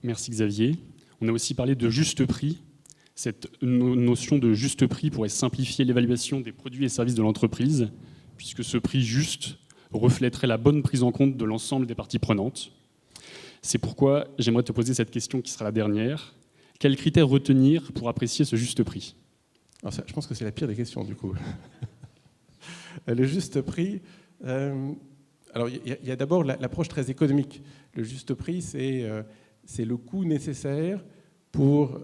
Merci Xavier. On a aussi parlé de juste prix. Cette notion de juste prix pourrait simplifier l'évaluation des produits et services de l'entreprise, puisque ce prix juste reflèterait la bonne prise en compte de l'ensemble des parties prenantes. C'est pourquoi j'aimerais te poser cette question qui sera la dernière. Quels critères retenir pour apprécier ce juste prix ? Alors ça, je pense que c'est la pire des questions, du coup. Le juste prix... alors, il y a d'abord l'approche très économique. Le juste prix, c'est le coût nécessaire pour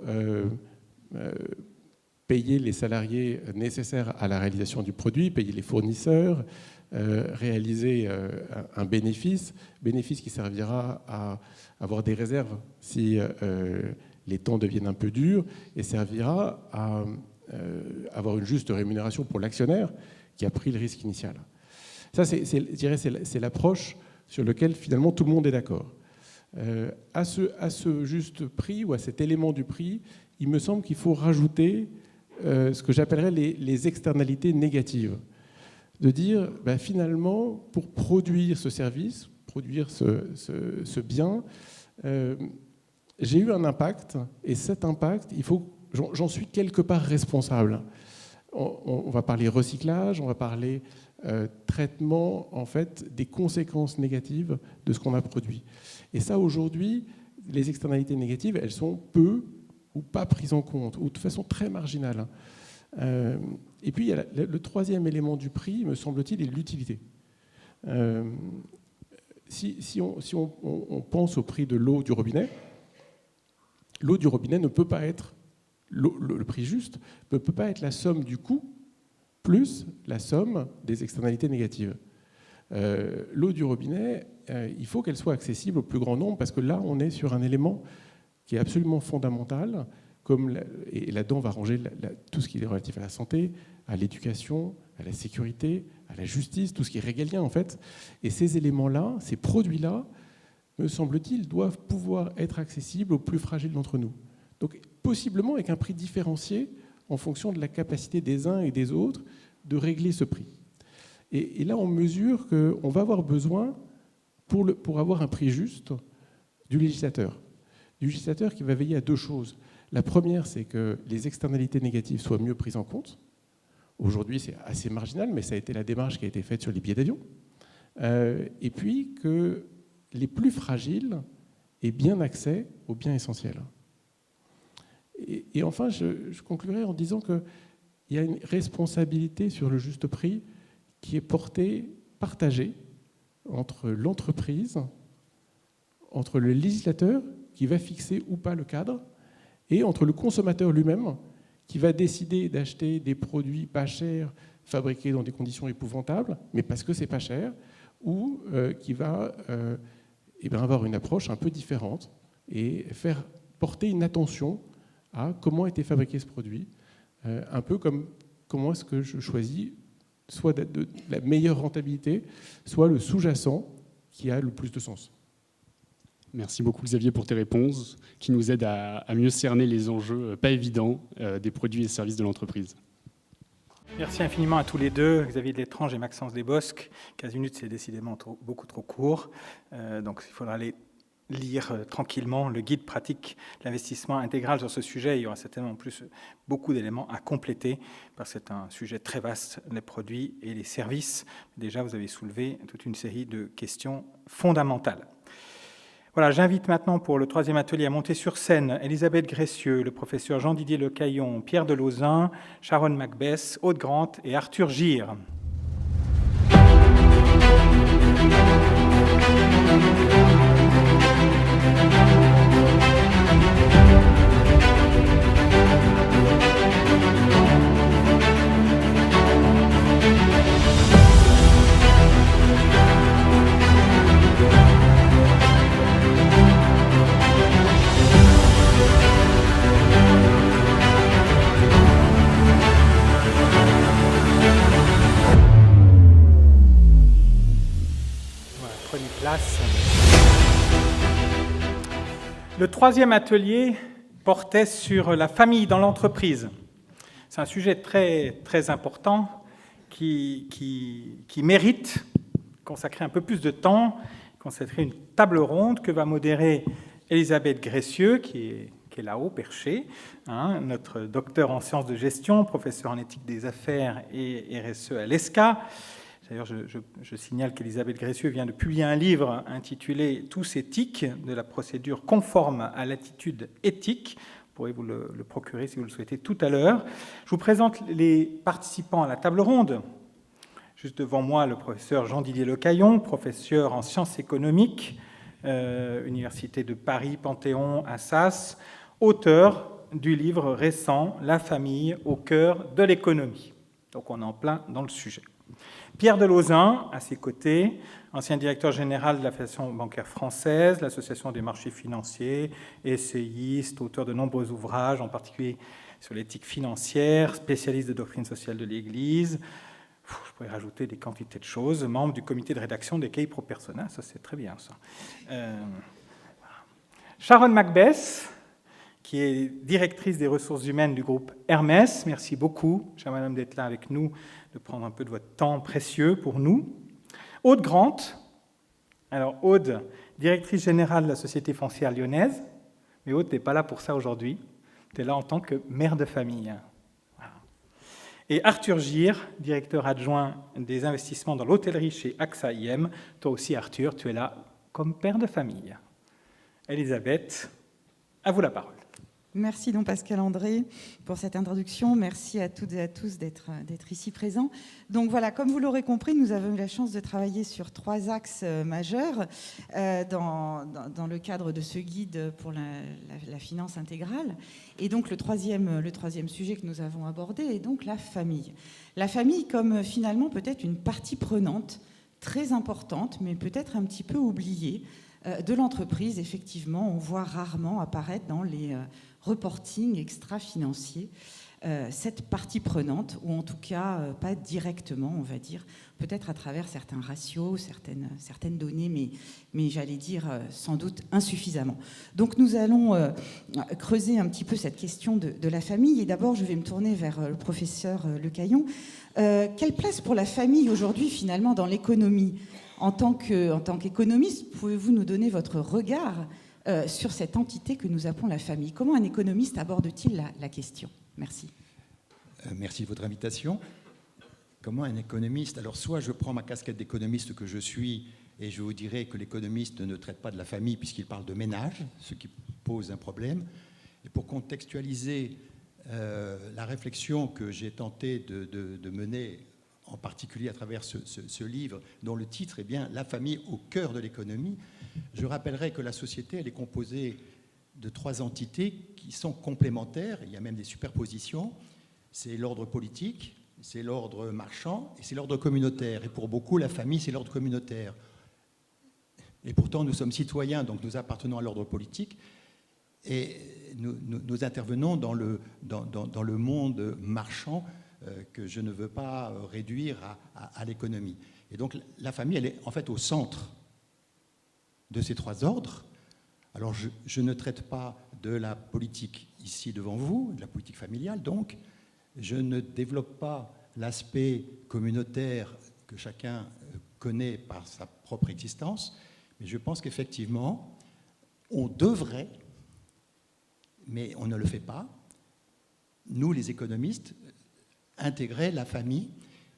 payer les salariés nécessaires à la réalisation du produit, payer les fournisseurs, réaliser un bénéfice qui servira à avoir des réserves si les temps deviennent un peu durs, et servira à avoir une juste rémunération pour l'actionnaire qui a pris le risque initial. Ça, je dirais, c'est l'approche sur laquelle finalement tout le monde est d'accord. À ce juste prix ou à cet élément du prix, il me semble qu'il faut rajouter ce que j'appellerais les externalités négatives. De dire, finalement, pour produire ce service, produire ce bien, j'ai eu un impact, et cet impact, j'en suis quelque part responsable. On va parler recyclage, on va parler traitement, en fait, des conséquences négatives de ce qu'on a produit. Et ça, aujourd'hui, les externalités négatives, elles sont peu ou pas prises en compte, ou de façon très marginale. Et puis, il y a le troisième élément du prix, me semble-t-il, est l'utilité. Si on pense au prix de l'eau du robinet, l'eau du robinet ne peut pas être, le prix juste, ne peut pas être la somme du coût plus la somme des externalités négatives. L'eau du robinet, il faut qu'elle soit accessible au plus grand nombre, parce que là, on est sur un élément qui est absolument fondamental, et là-dedans, on va ranger tout ce qui est relatif à la santé, à l'éducation, à la sécurité, à la justice, tout ce qui est régalien, en fait. Et ces éléments-là, ces produits-là, me semble-t-il, doivent pouvoir être accessibles aux plus fragiles d'entre nous. Donc, possiblement avec un prix différencié en fonction de la capacité des uns et des autres de régler ce prix. Et là, on mesure qu'on va avoir besoin, pour avoir un prix juste, du législateur. Du législateur qui va veiller à deux choses. La première, c'est que les externalités négatives soient mieux prises en compte. Aujourd'hui, c'est assez marginal, mais ça a été la démarche qui a été faite sur les billets d'avion. Et puis que les plus fragiles aient bien accès aux biens essentiels. Et enfin, je conclurai en disant qu'il y a une responsabilité sur le juste prix qui est partagée entre l'entreprise, entre le législateur qui va fixer ou pas le cadre, et entre le consommateur lui-même qui va décider d'acheter des produits pas chers, fabriqués dans des conditions épouvantables, mais parce que c'est pas cher, ou qui va avoir une approche un peu différente et faire porter une attention à comment a été fabriqué ce produit, un peu comme comment est-ce que je choisis soit de la meilleure rentabilité, soit le sous-jacent qui a le plus de sens. Merci beaucoup Xavier pour tes réponses qui nous aident à mieux cerner les enjeux pas évidents des produits et services de l'entreprise. Merci infiniment à tous les deux, Xavier de Létrange et Maxence Desbosques. 15 minutes, c'est décidément beaucoup trop court. Donc il faudra aller lire tranquillement le guide pratique l'investissement intégral sur ce sujet. Il y aura certainement en plus beaucoup d'éléments à compléter parce que c'est un sujet très vaste, les produits et les services. Déjà, vous avez soulevé toute une série de questions fondamentales. Voilà, j'invite maintenant pour le troisième atelier à monter sur scène Elisabeth Gressieux, le professeur Jean-Didier Lecaillon, Pierre Delauzin, Sharon Macbeth, Aude Grant et Arthur Gire. Le troisième atelier portait sur la famille dans l'entreprise. C'est un sujet très, très important qui mérite consacrer un peu plus de temps, consacrer une table ronde que va modérer Elisabeth Gressieux, qui est qui est là-haut, perché, notre docteur en sciences de gestion, professeur en éthique des affaires et RSE à l'ESCA. D'ailleurs, je signale qu'Elisabeth Gressieux vient de publier un livre intitulé « Tous éthiques » de la procédure conforme à l'attitude éthique. Vous pourrez vous le procurer si vous le souhaitez tout à l'heure. Je vous présente les participants à la table ronde. Juste devant moi, le professeur Jean-Didier Lecaillon, professeur en sciences économiques, Université de Paris, Panthéon, Assas, auteur du livre récent « La famille au cœur de l'économie ». Donc on est en plein dans le sujet. Pierre Delauzin, à ses côtés, ancien directeur général de la Fédération bancaire française, l'Association des marchés financiers, essayiste, auteur de nombreux ouvrages, en particulier sur l'éthique financière, spécialiste de doctrine sociale de l'Église. Je pourrais rajouter des quantités de choses. Membre du comité de rédaction des Cahiers Pro Persona, ça c'est très bien ça. Sharon Macbeth, qui est directrice des ressources humaines du groupe Hermès. Merci beaucoup, chère madame, d'être là avec nous, de prendre un peu de votre temps précieux pour nous. Aude Grant, alors Aude, directrice générale de la Société foncière lyonnaise, mais Aude, tu n'es pas là pour ça aujourd'hui, tu es là en tant que mère de famille. Voilà. Et Arthur Gire, directeur adjoint des investissements dans l'hôtellerie chez AXA IM. Toi aussi, Arthur, tu es là comme père de famille. Elisabeth, à vous la parole. Merci donc Pascal André pour cette introduction. Merci à toutes et à tous d'être ici présents. Donc voilà, comme vous l'aurez compris, nous avons eu la chance de travailler sur 3 axes majeurs dans le cadre de ce guide pour la finance intégrale. Et donc le troisième sujet que nous avons abordé est donc la famille. La famille comme finalement peut-être une partie prenante très importante, mais peut-être un petit peu oubliée de l'entreprise. Effectivement, on voit rarement apparaître dans les reporting extra-financier cette partie prenante, ou en tout cas pas directement, on va dire, peut-être à travers certains ratios, certaines données, mais j'allais dire sans doute insuffisamment. Donc nous allons creuser un petit peu cette question de la famille, et d'abord je vais me tourner vers le professeur Lecaillon. Quelle place pour la famille aujourd'hui finalement dans l'économie ? En tant qu'économiste, pouvez-vous nous donner votre regard sur cette entité que nous appelons la famille? Comment un économiste aborde-t-il la question? Merci. Merci de votre invitation. Comment un économiste... Alors, soit je prends ma casquette d'économiste que je suis et je vous dirais que l'économiste ne traite pas de la famille puisqu'il parle de ménage, ce qui pose un problème. Et pour contextualiser la réflexion que j'ai tenté de mener, en particulier à travers ce livre, dont le titre est bien « La famille au cœur de l'économie », je rappellerai que la société, elle est composée de 3 entités qui sont complémentaires. Il y a même des superpositions. C'est l'ordre politique, c'est l'ordre marchand et c'est l'ordre communautaire. Et pour beaucoup, la famille, c'est l'ordre communautaire. Et pourtant, nous sommes citoyens, donc nous appartenons à l'ordre politique. Et nous intervenons dans le monde marchand que je ne veux pas réduire à l'économie. Et donc, la famille, elle est en fait au centre de ces 3 ordres. Alors, je ne traite pas de la politique ici devant vous, de la politique familiale, donc je ne développe pas l'aspect communautaire que chacun connaît par sa propre existence, mais je pense qu'effectivement, on devrait, mais on ne le fait pas, nous les économistes, intégrer la famille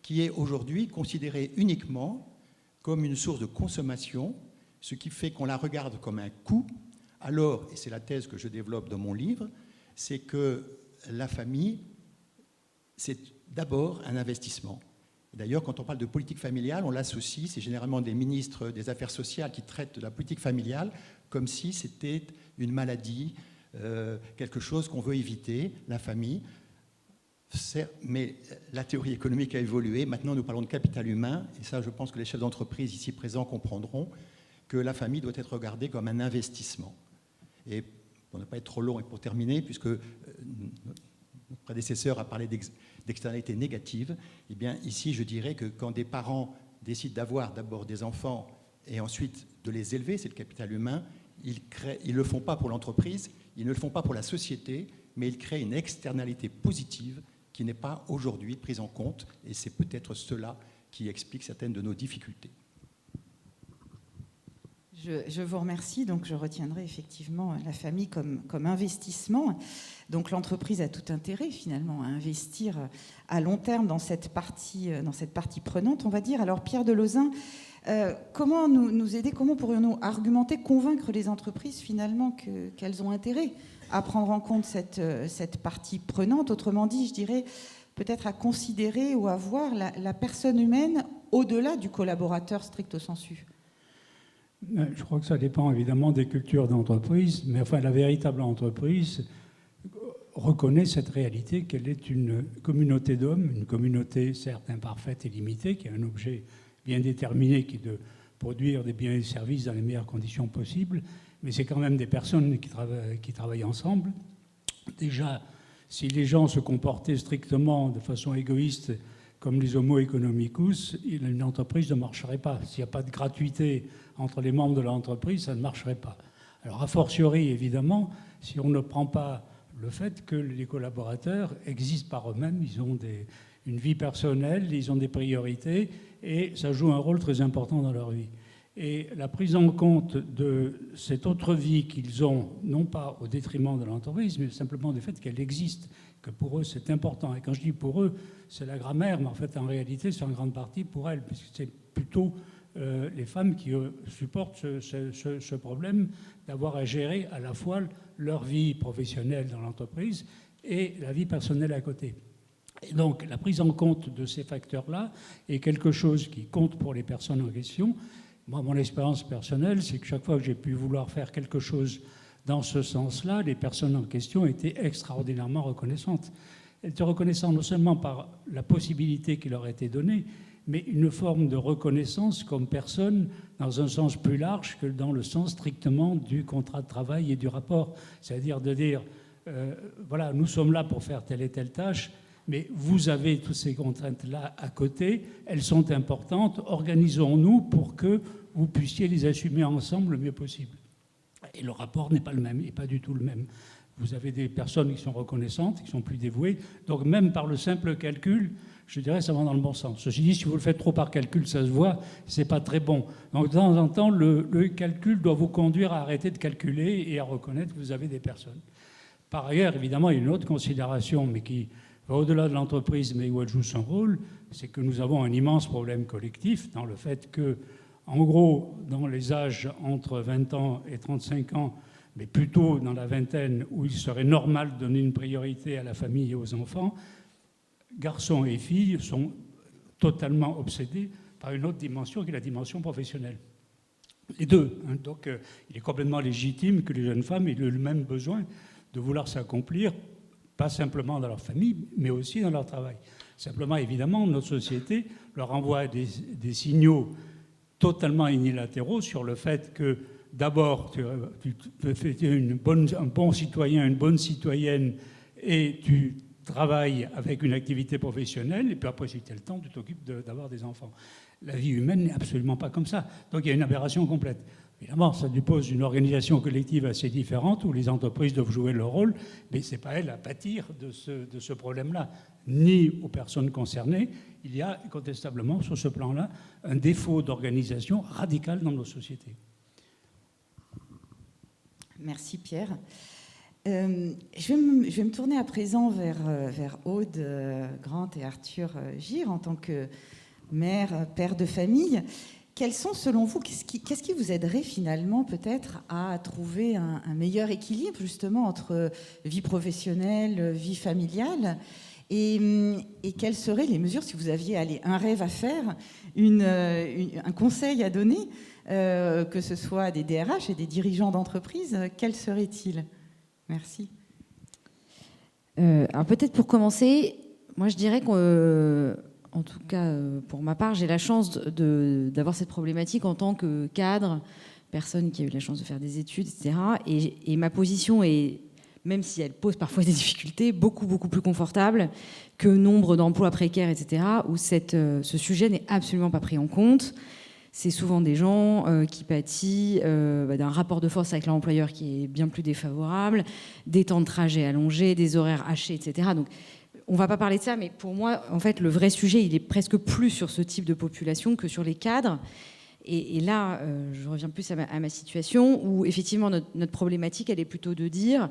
qui est aujourd'hui considérée uniquement comme une source de consommation, ce qui fait qu'on la regarde comme un coût. Alors, et c'est la thèse que je développe dans mon livre, c'est que la famille, c'est d'abord un investissement. D'ailleurs, quand on parle de politique familiale, on l'associe, c'est généralement des ministres des Affaires sociales qui traitent de la politique familiale comme si c'était une maladie, quelque chose qu'on veut éviter, la famille. Mais la théorie économique a évolué. Maintenant, nous parlons de capital humain, et ça, je pense que les chefs d'entreprise ici présents comprendront que la famille doit être regardée comme un investissement. Et pour ne pas être trop long et pour terminer, puisque notre prédécesseur a parlé d'externalités négatives, eh bien ici je dirais que quand des parents décident d'avoir d'abord des enfants et ensuite de les élever, c'est le capital humain, ils ne le font pas pour l'entreprise, ils ne le font pas pour la société, mais ils créent une externalité positive qui n'est pas aujourd'hui prise en compte, et c'est peut-être cela qui explique certaines de nos difficultés. Je vous remercie. Donc, je retiendrai effectivement la famille comme investissement. Donc, l'entreprise a tout intérêt, finalement, à investir à long terme dans cette partie prenante, on va dire. Alors, Pierre Delozin, comment nous aider, comment pourrions-nous argumenter, convaincre les entreprises, finalement, qu'elles ont intérêt à prendre en compte cette partie prenante? Autrement dit, je dirais, peut-être à considérer ou à voir la personne humaine au-delà du collaborateur stricto sensu. Je crois que ça dépend évidemment des cultures d'entreprise, mais enfin la véritable entreprise reconnaît cette réalité qu'elle est une communauté d'hommes, une communauté certes imparfaite et limitée, qui a un objet bien déterminé qui est de produire des biens et services dans les meilleures conditions possibles, mais c'est quand même des personnes qui travaillent ensemble. Déjà, si les gens se comportaient strictement de façon égoïste comme les homo economicus, une entreprise ne marcherait pas. S'il n'y a pas de gratuité entre les membres de l'entreprise, ça ne marcherait pas. Alors, a fortiori, évidemment, si on ne prend pas le fait que les collaborateurs existent par eux-mêmes, ils ont une vie personnelle, ils ont des priorités, et ça joue un rôle très important dans leur vie. Et la prise en compte de cette autre vie qu'ils ont, non pas au détriment de l'entreprise, mais simplement du fait qu'elle existe, que pour eux c'est important. Et quand je dis pour eux, c'est la grammaire, mais en fait en réalité c'est en grande partie pour elles, puisque c'est plutôt les femmes qui supportent ce problème d'avoir à gérer à la fois leur vie professionnelle dans l'entreprise et la vie personnelle à côté. Et donc la prise en compte de ces facteurs-là est quelque chose qui compte pour les personnes en question. Moi, mon expérience personnelle, c'est que chaque fois que j'ai pu vouloir faire quelque chose dans ce sens-là, les personnes en question étaient extraordinairement reconnaissantes. Elles étaient reconnaissantes non seulement par la possibilité qui leur était donnée, mais une forme de reconnaissance comme personne dans un sens plus large que dans le sens strictement du contrat de travail et du rapport. C'est-à-dire de dire, voilà, nous sommes là pour faire telle et telle tâche, mais vous avez toutes ces contraintes-là à côté, elles sont importantes, organisons-nous pour que vous puissiez les assumer ensemble le mieux possible. Et le rapport n'est pas le même, il n'est pas du tout le même. Vous avez des personnes qui sont reconnaissantes, qui sont plus dévouées, donc même par le simple calcul, je dirais ça va dans le bon sens. Ceci dit, si vous le faites trop par calcul, ça se voit, c'est pas très bon. Donc de temps en temps, le calcul doit vous conduire à arrêter de calculer et à reconnaître que vous avez des personnes. Par ailleurs, évidemment, il y a une autre considération, mais qui va au-delà de l'entreprise, mais où elle joue son rôle, c'est que nous avons un immense problème collectif dans le fait que, en gros, dans les âges entre 20 ans et 35 ans, mais plutôt dans la vingtaine, où il serait normal de donner une priorité à la famille et aux enfants, garçons et filles sont totalement obsédés par une autre dimension qui est la dimension professionnelle. Les deux. Hein, donc, il est complètement légitime que les jeunes femmes aient le même besoin de vouloir s'accomplir, pas simplement dans leur famille, mais aussi dans leur travail. Simplement, évidemment, notre société leur envoie des signaux totalement unilatéraux sur le fait que, d'abord, tu fais un bon citoyen, une bonne citoyenne, et tu travailles avec une activité professionnelle, et puis après, si tu as le temps, tu t'occupes d'avoir des enfants. La vie humaine n'est absolument pas comme ça. Donc il y a une aberration complète. Évidemment, ça suppose une organisation collective assez différente où les entreprises doivent jouer leur rôle, mais ce n'est pas elles à pâtir de ce problème-là, ni aux personnes concernées. Il y a incontestablement, sur ce plan-là, un défaut d'organisation radical dans nos sociétés. Merci Pierre. Je vais me tourner à présent vers Aude Grant et Arthur Gir en tant que mère, père de famille. Quels sont, selon vous, qu'est-ce qui vous aiderait finalement peut-être à trouver un meilleur équilibre justement entre vie professionnelle, vie familiale et quelles seraient les mesures, si vous aviez un rêve à faire, un conseil à donner, que ce soit des DRH et des dirigeants d'entreprise, quel serait-il ? Merci. Alors peut-être pour commencer, moi je dirais qu'en tout cas pour ma part, j'ai la chance d'avoir cette problématique en tant que cadre, personne qui a eu la chance de faire des études, etc. Et ma position est, même si elle pose parfois des difficultés, beaucoup plus confortable que nombre d'emplois précaires, etc., où ce sujet n'est absolument pas pris en compte. C'est souvent des gens qui pâtissent d'un rapport de force avec leur employeur qui est bien plus défavorable, des temps de trajet allongés, des horaires hachés, etc. Donc, on ne va pas parler de ça, mais pour moi, en fait, le vrai sujet, il est presque plus sur ce type de population que sur les cadres. Et là, je reviens plus à ma situation où effectivement notre problématique, elle est plutôt de dire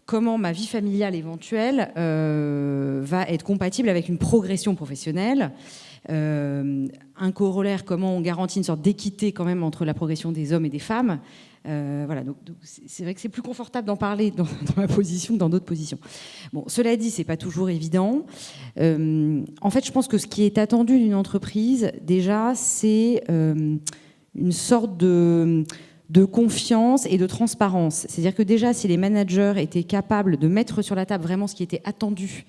comment ma vie familiale éventuelle va être compatible avec une progression professionnelle. Un corollaire, comment on garantit une sorte d'équité quand même entre la progression des hommes et des femmes. Voilà, donc c'est vrai que c'est plus confortable d'en parler dans ma position que dans d'autres positions. Bon, cela dit, c'est pas toujours évident. En fait, je pense que ce qui est attendu d'une entreprise, déjà, c'est une sorte de confiance et de transparence. C'est-à-dire que déjà, si les managers étaient capables de mettre sur la table vraiment ce qui était attendu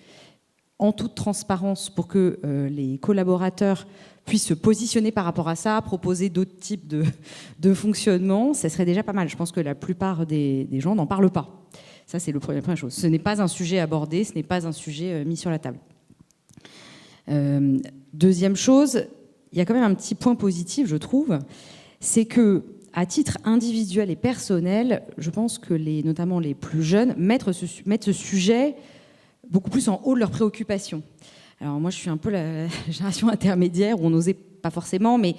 en toute transparence pour que les collaborateurs puissent se positionner par rapport à ça, proposer d'autres types de fonctionnement, ça serait déjà pas mal. Je pense que la plupart des gens n'en parlent pas. Ça, c'est la première chose. Ce n'est pas un sujet abordé, ce n'est pas un sujet mis sur la table. Deuxième chose, il y a quand même un petit point positif, je trouve, c'est que à titre individuel et personnel, je pense que notamment les plus jeunes mettent ce sujet beaucoup plus en haut de leurs préoccupations. Alors moi, je suis un peu la génération intermédiaire où on n'osait pas forcément, mais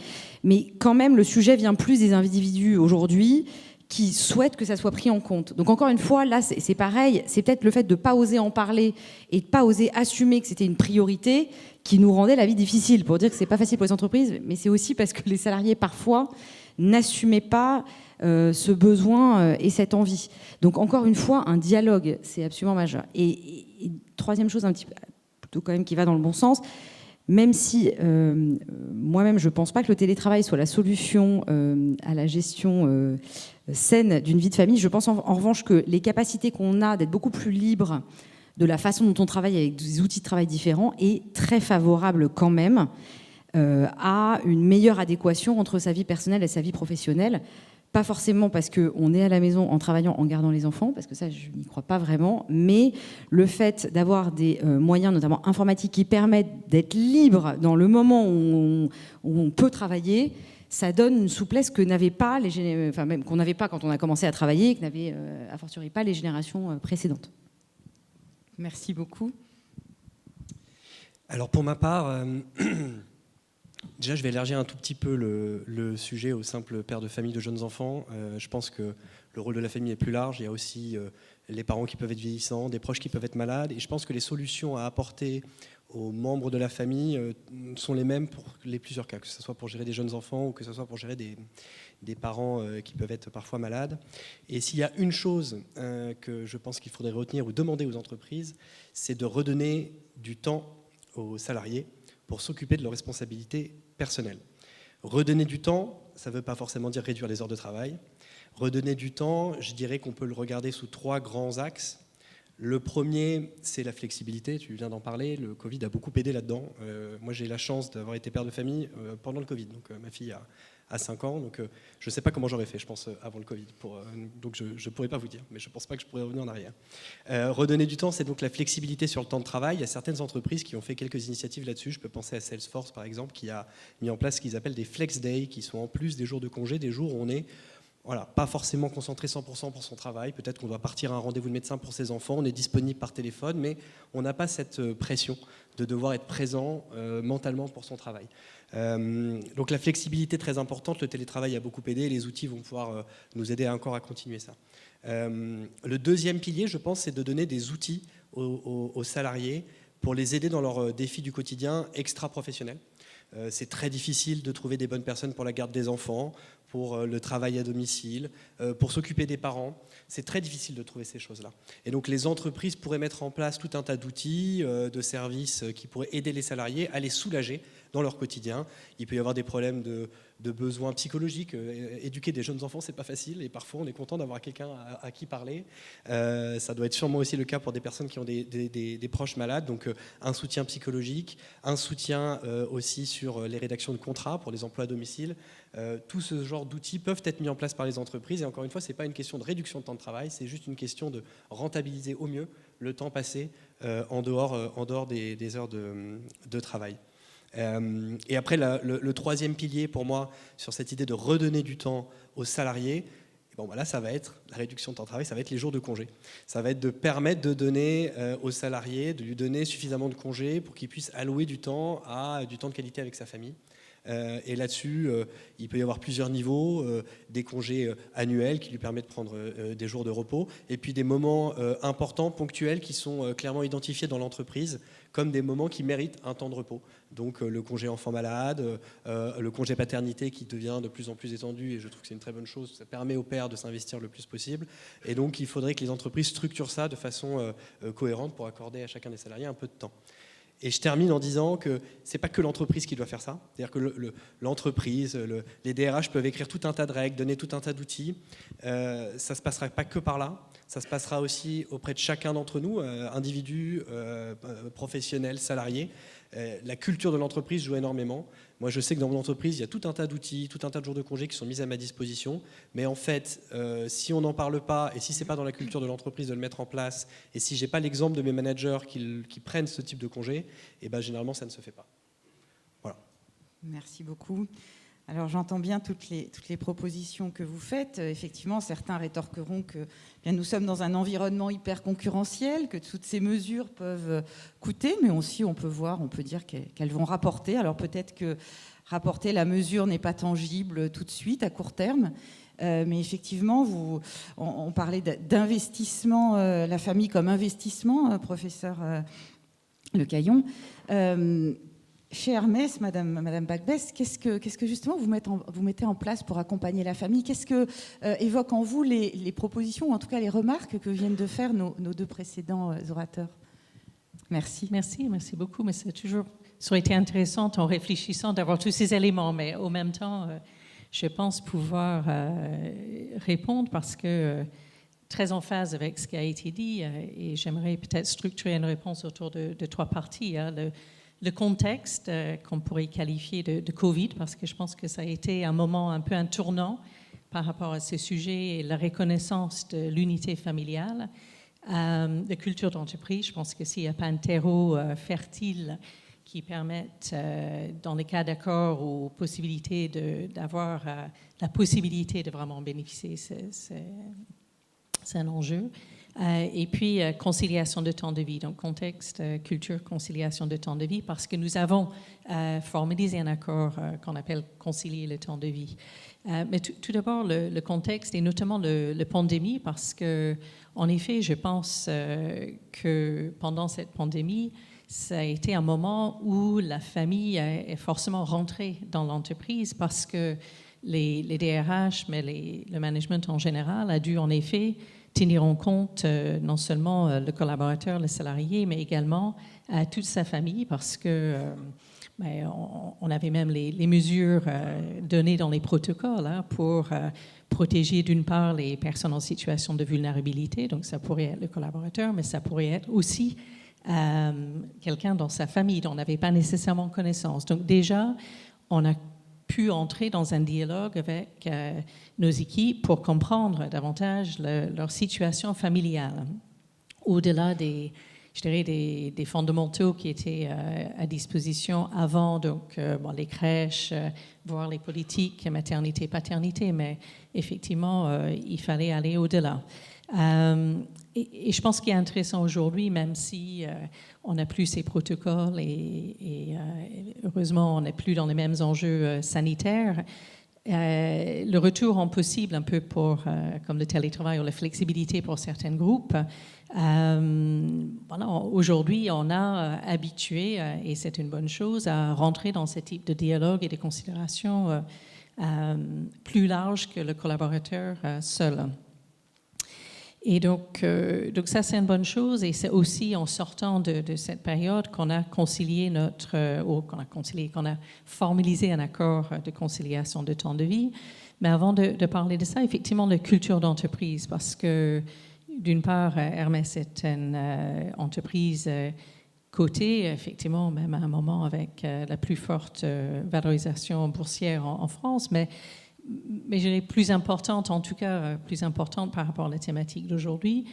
quand même, le sujet vient plus des individus aujourd'hui qui souhaitent que ça soit pris en compte. Donc encore une fois, là, c'est pareil. C'est peut-être le fait de ne pas oser en parler et de ne pas oser assumer que c'était une priorité qui nous rendait la vie difficile. Pour dire que ce n'est pas facile pour les entreprises, mais c'est aussi parce que les salariés, parfois, n'assumaient pas ce besoin et cette envie. Donc encore une fois, un dialogue, c'est absolument majeur. Et troisième chose, un petit peu plutôt quand même qui va dans le bon sens, même si moi-même je ne pense pas que le télétravail soit la solution à la gestion saine d'une vie de famille, je pense en revanche que les capacités qu'on a d'être beaucoup plus libre de la façon dont on travaille avec des outils de travail différents est très favorable quand même à une meilleure adéquation entre sa vie personnelle et sa vie professionnelle. Pas forcément parce qu'on est à la maison en travaillant, en gardant les enfants, parce que ça, je n'y crois pas vraiment, mais le fait d'avoir des moyens, notamment informatiques, qui permettent d'être libre dans le moment où on peut travailler, ça donne une souplesse que n'avaient pas même qu'on n'avait pas quand on a commencé à travailler, et que n'avaient a fortiori pas les générations précédentes. Merci beaucoup. Alors pour ma part, déjà je vais élargir un tout petit peu le sujet au simple père de famille de jeunes enfants. Je pense que le rôle de la famille est plus large. Il y a aussi les parents qui peuvent être vieillissants, des proches qui peuvent être malades. Et je pense que les solutions à apporter aux membres de la famille sont les mêmes pour les plusieurs cas, que ce soit pour gérer des jeunes enfants ou que ce soit pour gérer des parents qui peuvent être parfois malades. Et s'il y a une chose que je pense qu'il faudrait retenir ou demander aux entreprises, c'est de redonner du temps aux salariés pour s'occuper de leurs responsabilités personnelles. Redonner du temps, ça ne veut pas forcément dire réduire les heures de travail. Redonner du temps, je dirais qu'on peut le regarder sous 3 grands axes. Le premier, c'est la flexibilité, tu viens d'en parler, le Covid a beaucoup aidé là-dedans. Moi j'ai la chance d'avoir été père de famille pendant le Covid, donc ma fille a 5 ans, donc je ne sais pas comment j'aurais fait, je pense, avant le Covid, donc je ne pourrais pas vous dire, mais je ne pense pas que je pourrais revenir en arrière. Redonner du temps, c'est donc la flexibilité sur le temps de travail. Il y a certaines entreprises qui ont fait quelques initiatives là-dessus, je peux penser à Salesforce par exemple, qui a mis en place ce qu'ils appellent des flex days, qui sont en plus des jours de congé, des jours où on est pas forcément concentré 100% pour son travail. Peut-être qu'on doit partir à un rendez-vous de médecin pour ses enfants, on est disponible par téléphone, mais on n'a pas cette pression de devoir être présent mentalement pour son travail. Donc la flexibilité est très importante, le télétravail a beaucoup aidé, les outils vont pouvoir nous aider encore à continuer ça. Le deuxième pilier, je pense, c'est de donner des outils aux salariés pour les aider dans leurs défis du quotidien extra-professionnels. C'est très difficile de trouver des bonnes personnes pour la garde des enfants, pour le travail à domicile, pour s'occuper des parents. C'est très difficile de trouver ces choses-là. Et donc les entreprises pourraient mettre en place tout un tas d'outils, de services qui pourraient aider les salariés à les soulager dans leur quotidien. Il peut y avoir des problèmes de besoins psychologiques. Éduquer des jeunes enfants, c'est pas facile et parfois on est content d'avoir quelqu'un à qui parler. Ça doit être sûrement aussi le cas pour des personnes qui ont des proches malades. Donc un soutien psychologique, un soutien aussi sur les rédactions de contrats pour les emplois à domicile. Tout ce genre d'outils peuvent être mis en place par les entreprises. Et encore une fois, ce n'est pas une question de réduction de temps de travail, c'est juste une question de rentabiliser au mieux le temps passé en dehors des heures de travail. Et après, le troisième pilier pour moi sur cette idée de redonner du temps aux salariés, là ça va être la réduction de temps de travail, ça va être les jours de congé. Ça va être de permettre de donner aux salariés, de lui donner suffisamment de congés pour qu'il puisse allouer du temps de qualité avec sa famille. Et là-dessus, il peut y avoir plusieurs niveaux, des congés annuels qui lui permettent de prendre des jours de repos, et puis des moments importants, ponctuels, qui sont clairement identifiés dans l'entreprise comme des moments qui méritent un temps de repos. Donc le congé enfant malade, le congé paternité qui devient de plus en plus étendu, et je trouve que c'est une très bonne chose, ça permet aux pères de s'investir le plus possible. Et donc il faudrait que les entreprises structurent ça de façon cohérente pour accorder à chacun des salariés un peu de temps. Et je termine en disant que ce n'est pas que l'entreprise qui doit faire ça. C'est-à-dire que l'entreprise, les DRH peuvent écrire tout un tas de règles, donner tout un tas d'outils. Ça ne se passera pas que par là. Ça se passera aussi auprès de chacun d'entre nous, individus, professionnels, salariés. La culture de l'entreprise joue énormément. Moi, je sais que dans mon entreprise, il y a tout un tas d'outils, tout un tas de jours de congé qui sont mis à ma disposition. Mais en fait, si on n'en parle pas et si ce n'est pas dans la culture de l'entreprise de le mettre en place, et si je n'ai pas l'exemple de mes managers qui prennent ce type de congé, eh ben, généralement, ça ne se fait pas. Voilà. Merci beaucoup. Alors j'entends bien toutes les propositions que vous faites. Effectivement, certains rétorqueront que bien, nous sommes dans un environnement hyper concurrentiel, que toutes ces mesures peuvent coûter, mais aussi on peut dire qu'elles vont rapporter. Alors peut-être que rapporter la mesure n'est pas tangible tout de suite, à court terme, mais effectivement, on parlait d'investissement, la famille comme investissement, professeur Lecaillon. Chez Hermès, Madame Bagbès, qu'est-ce que justement vous mettez en place pour accompagner la famille? Qu'est-ce que évoquent en vous les propositions, ou en tout cas les remarques que viennent de faire nos deux précédents orateurs? Merci. Merci beaucoup. Mais ça aurait été intéressant en réfléchissant d'avoir tous ces éléments, mais en même temps, je pense pouvoir répondre parce que très en phase avec ce qui a été dit, et j'aimerais peut-être structurer une réponse autour de trois parties. Le contexte qu'on pourrait qualifier de Covid, parce que je pense que ça a été un moment un peu un tournant par rapport à ce sujet et la reconnaissance de l'unité familiale, de culture d'entreprise. Je pense que s'il n'y a pas un terreau fertile qui permette, dans les cas d'accord ou possibilité d'avoir la possibilité de vraiment bénéficier, c'est un enjeu. Et puis, conciliation de temps de vie, donc contexte, culture, conciliation de temps de vie, parce que nous avons formalisé un accord qu'on appelle concilier le temps de vie. Mais tout d'abord, le contexte et notamment la pandémie, parce que, en effet, je pense que pendant cette pandémie, ça a été un moment où la famille est forcément rentrée dans l'entreprise parce que les DRH, mais le management en général, a dû en effet tenir en compte non seulement le collaborateur, le salarié, mais également toute sa famille, parce que on avait même les mesures données dans les protocoles pour protéger d'une part les personnes en situation de vulnérabilité, donc ça pourrait être le collaborateur, mais ça pourrait être aussi quelqu'un dans sa famille dont on n'avait pas nécessairement connaissance. Donc déjà, on a pu entrer dans un dialogue avec nos équipes pour comprendre davantage leur situation familiale, au-delà des fondamentaux qui étaient à disposition avant, donc les crèches, voire les politiques, maternité, paternité, mais effectivement, il fallait aller au-delà. Et je pense qu'il est intéressant aujourd'hui, même si on n'a plus ces protocoles et heureusement on n'est plus dans les mêmes enjeux sanitaires, le retour en possible un peu comme le télétravail ou la flexibilité pour certains groupes. Aujourd'hui, on a habitué, et c'est une bonne chose, à rentrer dans ce type de dialogue et de considérations plus larges que le collaborateur seul. Et donc ça, c'est une bonne chose. Et c'est aussi en sortant de cette période qu'on a concilié qu'on a formalisé un accord de conciliation de temps de vie. Mais avant de parler de ça, effectivement, la culture d'entreprise, parce que d'une part, Hermès est une entreprise cotée, effectivement, même à un moment avec la plus forte valorisation boursière en France, mais je dirais plus importante, en tout cas plus importante par rapport à la thématique d'aujourd'hui.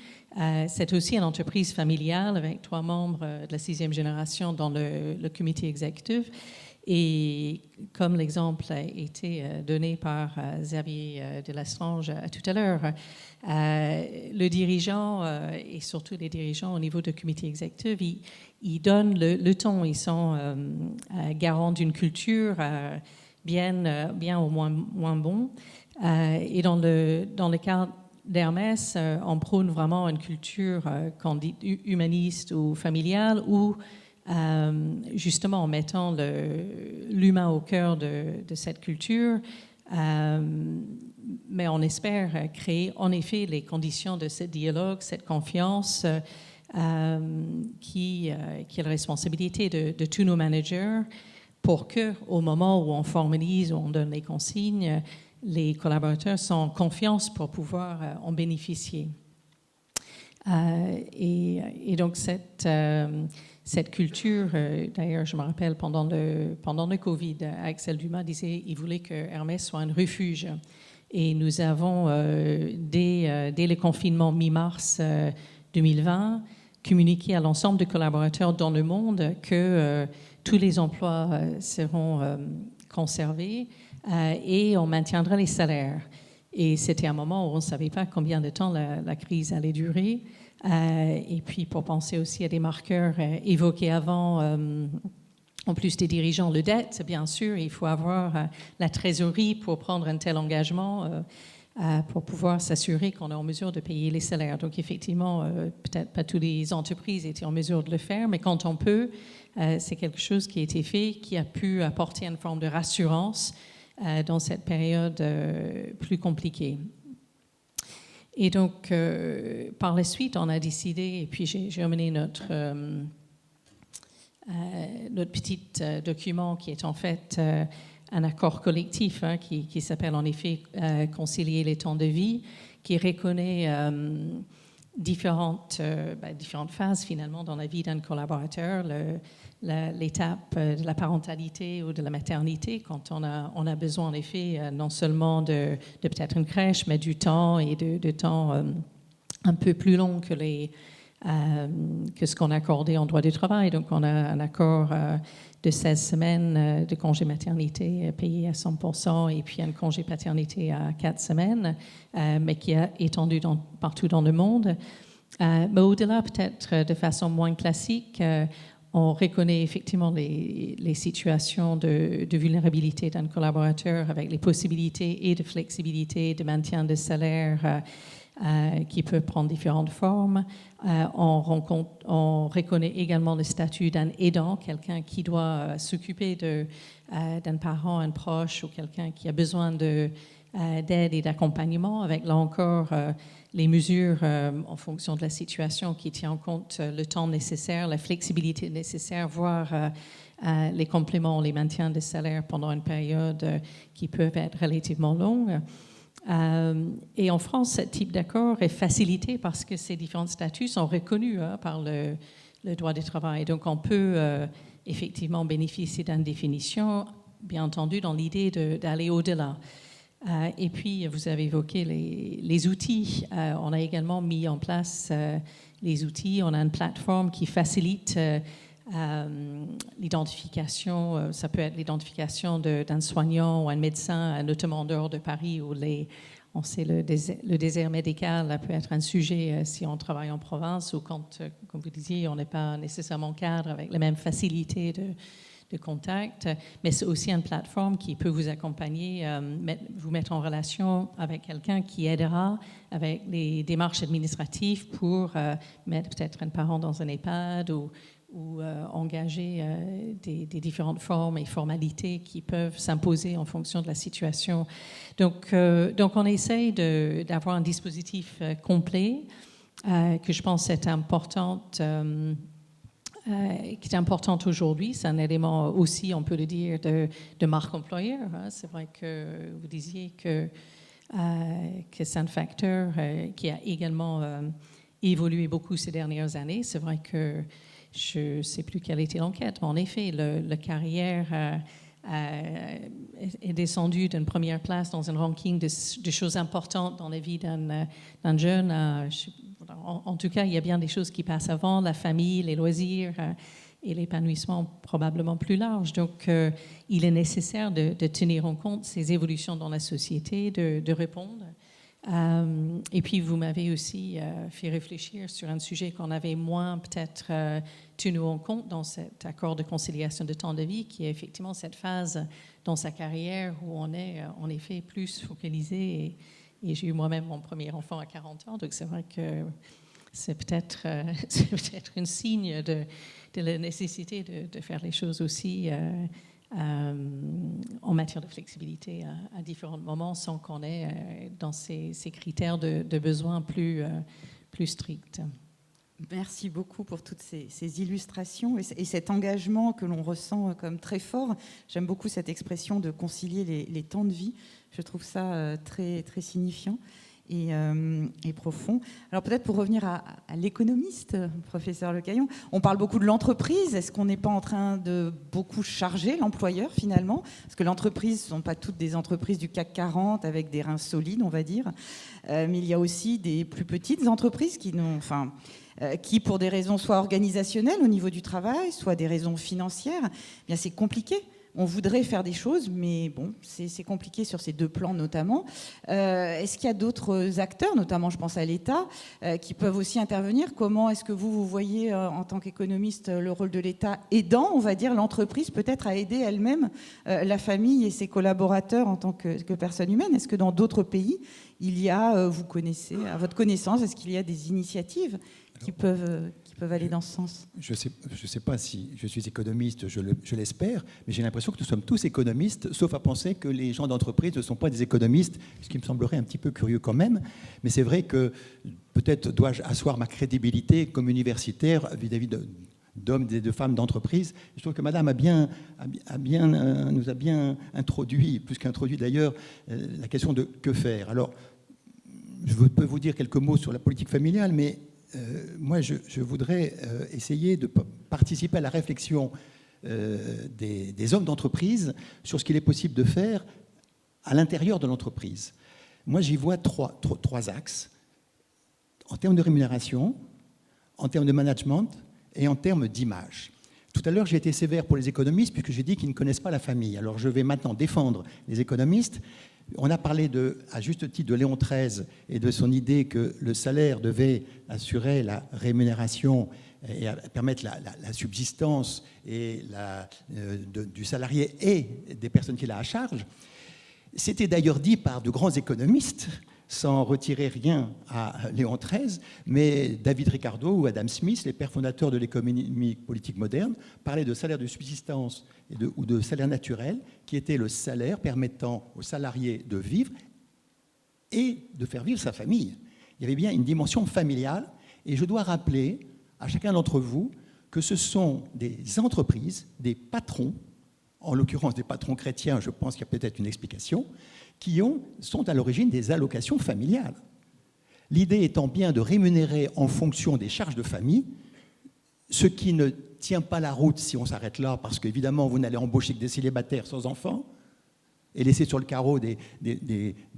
C'est aussi une entreprise familiale avec 3 membres de la 6e génération dans le comité exécutif. Et comme l'exemple a été donné par Xavier de Lastrange tout à l'heure, le dirigeant et surtout les dirigeants au niveau du comité exécutif, ils donnent le ton, ils sont garants d'une culture bien au moins bon. Et dans le cas d'Hermès, on prône vraiment une culture qu'on dit humaniste ou familiale, ou justement en mettant l'humain au cœur de cette culture. Mais on espère créer en effet les conditions de ce dialogue, cette confiance qui est la responsabilité de tous nos managers, pour qu'au moment où on formalise, où on donne les consignes, les collaborateurs sont en confiance pour pouvoir en bénéficier. Et donc cette culture, d'ailleurs je me rappelle pendant le Covid, Axel Dumas disait qu'il voulait que Hermès soit un refuge. Et nous avons, dès le confinement mi-mars 2020, communiqué à l'ensemble des collaborateurs dans le monde que tous les emplois seront conservés et on maintiendra les salaires. Et c'était un moment où on ne savait pas combien de temps la crise allait durer. Et puis pour penser aussi à des marqueurs évoqués avant, en plus des dirigeants, le dette, bien sûr, il faut avoir la trésorerie pour prendre un tel engagement, pour pouvoir s'assurer qu'on est en mesure de payer les salaires. Donc effectivement, peut-être pas toutes les entreprises étaient en mesure de le faire, mais quand on peut, c'est quelque chose qui a été fait, qui a pu apporter une forme de rassurance dans cette période plus compliquée. Et donc, par la suite, on a décidé, et puis j'ai emmené notre petit document qui est en fait un accord collectif qui s'appelle en effet « Concilier les temps de vie », qui reconnaît différentes phases finalement dans la vie d'un collaborateur, l'étape de la parentalité ou de la maternité, quand on a besoin en effet non seulement de peut-être une crèche, mais du temps et de temps un peu plus long que ce qu'on a accordé en droit du travail. Donc on a un accord de 16 semaines de congé maternité payé à 100% et puis un congé paternité à 4 semaines, mais qui est étendu partout dans le monde. Mais au-delà, peut-être de façon moins classique, on reconnaît effectivement les situations de vulnérabilité d'un collaborateur avec les possibilités et de flexibilité, de maintien de salaire qui peut prendre différentes formes. On reconnaît également le statut d'un aidant, quelqu'un qui doit s'occuper d'un parent, un proche ou quelqu'un qui a besoin d'aide et d'accompagnement, avec là encore les mesures en fonction de la situation qui tient en compte le temps nécessaire, la flexibilité nécessaire, voire les compléments, les maintiens de salaire pendant une période qui peuvent être relativement longue. Et en France, ce type d'accord est facilité parce que ces différents statuts sont reconnus par le droit du travail. Donc on peut effectivement bénéficier d'une définition, bien entendu, dans l'idée d'aller au-delà. Et puis, vous avez évoqué les outils. On a également mis en place les outils. On a une plateforme qui facilite l'identification. Ça peut être l'identification d'un soignant ou un médecin, notamment en dehors de Paris, où on sait le désert médical peut être un sujet si on travaille en province ou quand, comme vous disiez, on n'est pas nécessairement cadre avec la même facilité de contact, mais c'est aussi une plateforme qui peut vous accompagner, vous mettre en relation avec quelqu'un qui aidera avec les démarches administratives pour mettre peut-être un parent dans un EHPAD ou engager des différentes formes et formalités qui peuvent s'imposer en fonction de la situation. Donc on essaye d'avoir un dispositif complet que je pense est importante. Qui est importante aujourd'hui. C'est un élément aussi, on peut le dire, de marque employeur. C'est vrai que vous disiez que c'est un facteur qui a également évolué beaucoup ces dernières années. C'est vrai que je ne sais plus quelle était l'enquête, mais en effet, la carrière est descendue d'une première place dans un ranking de choses importantes dans la vie d'un jeune. En tout cas, il y a bien des choses qui passent avant, la famille, les loisirs, et l'épanouissement probablement plus large. Donc, il est nécessaire de tenir en compte ces évolutions dans la société, de répondre. Et puis, vous m'avez aussi fait réfléchir sur un sujet qu'on avait moins peut-être tenu en compte dans cet accord de conciliation de temps de vie, qui est effectivement cette phase dans sa carrière où on est en effet plus focalisé. Et j'ai eu moi-même mon premier enfant à 40 ans, donc c'est vrai que c'est peut-être un signe de la nécessité de faire les choses aussi en matière de flexibilité à différents moments sans qu'on ait dans ces critères de besoins plus stricts. Merci beaucoup pour toutes ces illustrations et cet engagement que l'on ressent comme très fort. J'aime beaucoup cette expression de concilier les temps de vie. Je trouve ça très, très signifiant et profond. Alors peut-être pour revenir à l'économiste, professeur Lecaillon, on parle beaucoup de l'entreprise. Est-ce qu'on n'est pas en train de beaucoup charger l'employeur finalement? Parce que l'entreprise, ce ne sont pas toutes des entreprises du CAC 40 avec des reins solides, on va dire. Mais il y a aussi des plus petites entreprises qui, pour des raisons soit organisationnelles au niveau du travail, soit des raisons financières, eh bien c'est compliqué. On voudrait faire des choses, mais bon, c'est compliqué sur ces deux plans notamment. Est-ce qu'il y a d'autres acteurs, notamment je pense à l'État, qui peuvent aussi intervenir? Comment est-ce que vous voyez en tant qu'économiste le rôle de l'État aidant, on va dire, l'entreprise peut-être à aider elle-même la famille et ses collaborateurs en tant que personne humaine? Est-ce que dans d'autres pays, il y a, vous connaissez, à votre connaissance, est-ce qu'il y a des initiatives qui peuvent aller dans ce sens? Je sais pas si je suis économiste, je l'espère, mais j'ai l'impression que nous sommes tous économistes, sauf à penser que les gens d'entreprise ne sont pas des économistes, ce qui me semblerait un petit peu curieux quand même. Mais c'est vrai que peut-être dois-je asseoir ma crédibilité comme universitaire vis-à-vis d'hommes et de femmes d'entreprise. Je trouve que Madame nous a bien introduit, plus qu'introduit d'ailleurs, la question de que faire. Alors, je peux vous dire quelques mots sur la politique familiale, mais moi, je voudrais essayer de participer à la réflexion des hommes d'entreprise sur ce qu'il est possible de faire à l'intérieur de l'entreprise. Moi, j'y vois trois axes, en termes de rémunération, en termes de management et en termes d'image. Tout à l'heure, j'ai été sévère pour les économistes puisque j'ai dit qu'ils ne connaissent pas la famille. Alors, je vais maintenant défendre les économistes. On a parlé à juste titre de Léon XIII et de son idée que le salaire devait assurer la rémunération et permettre la subsistance et du salarié et des personnes qu'il a à charge. C'était d'ailleurs dit par de grands économistes, sans retirer rien à Léon XIII, mais David Ricardo ou Adam Smith, les pères fondateurs de l'économie politique moderne, parlaient de salaire de subsistance ou de salaire naturel, qui était le salaire permettant aux salariés de vivre et de faire vivre sa famille. Il y avait bien une dimension familiale, et je dois rappeler à chacun d'entre vous que ce sont des entreprises, des patrons, en l'occurrence des patrons chrétiens, je pense qu'il y a peut-être une explication, qui sont à l'origine des allocations familiales. L'idée étant bien de rémunérer en fonction des charges de famille, ce qui ne tient pas la route si on s'arrête là, parce qu'évidemment, vous n'allez embaucher que des célibataires sans enfants et laisser sur le carreau des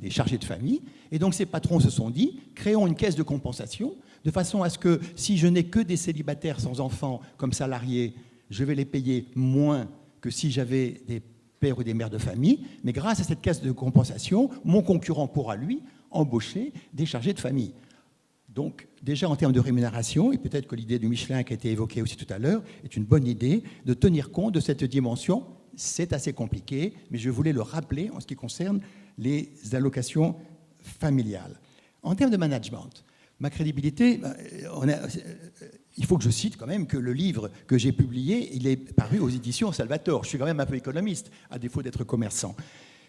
chargés de famille. Et donc, ces patrons se sont dit, créons une caisse de compensation, de façon à ce que si je n'ai que des célibataires sans enfants comme salariés, je vais les payer moins que si j'avais des pères ou des mères de famille, mais grâce à cette caisse de compensation, mon concurrent pourra, lui, embaucher des chargés de famille. Donc, déjà en termes de rémunération, et peut-être que l'idée du Michelin qui a été évoquée aussi tout à l'heure est une bonne idée de tenir compte de cette dimension. C'est assez compliqué, mais je voulais le rappeler en ce qui concerne les allocations familiales. En termes de management, ma crédibilité, il faut que je cite quand même que le livre que j'ai publié, il est paru aux éditions Salvatore. Je suis quand même un peu économiste, à défaut d'être commerçant.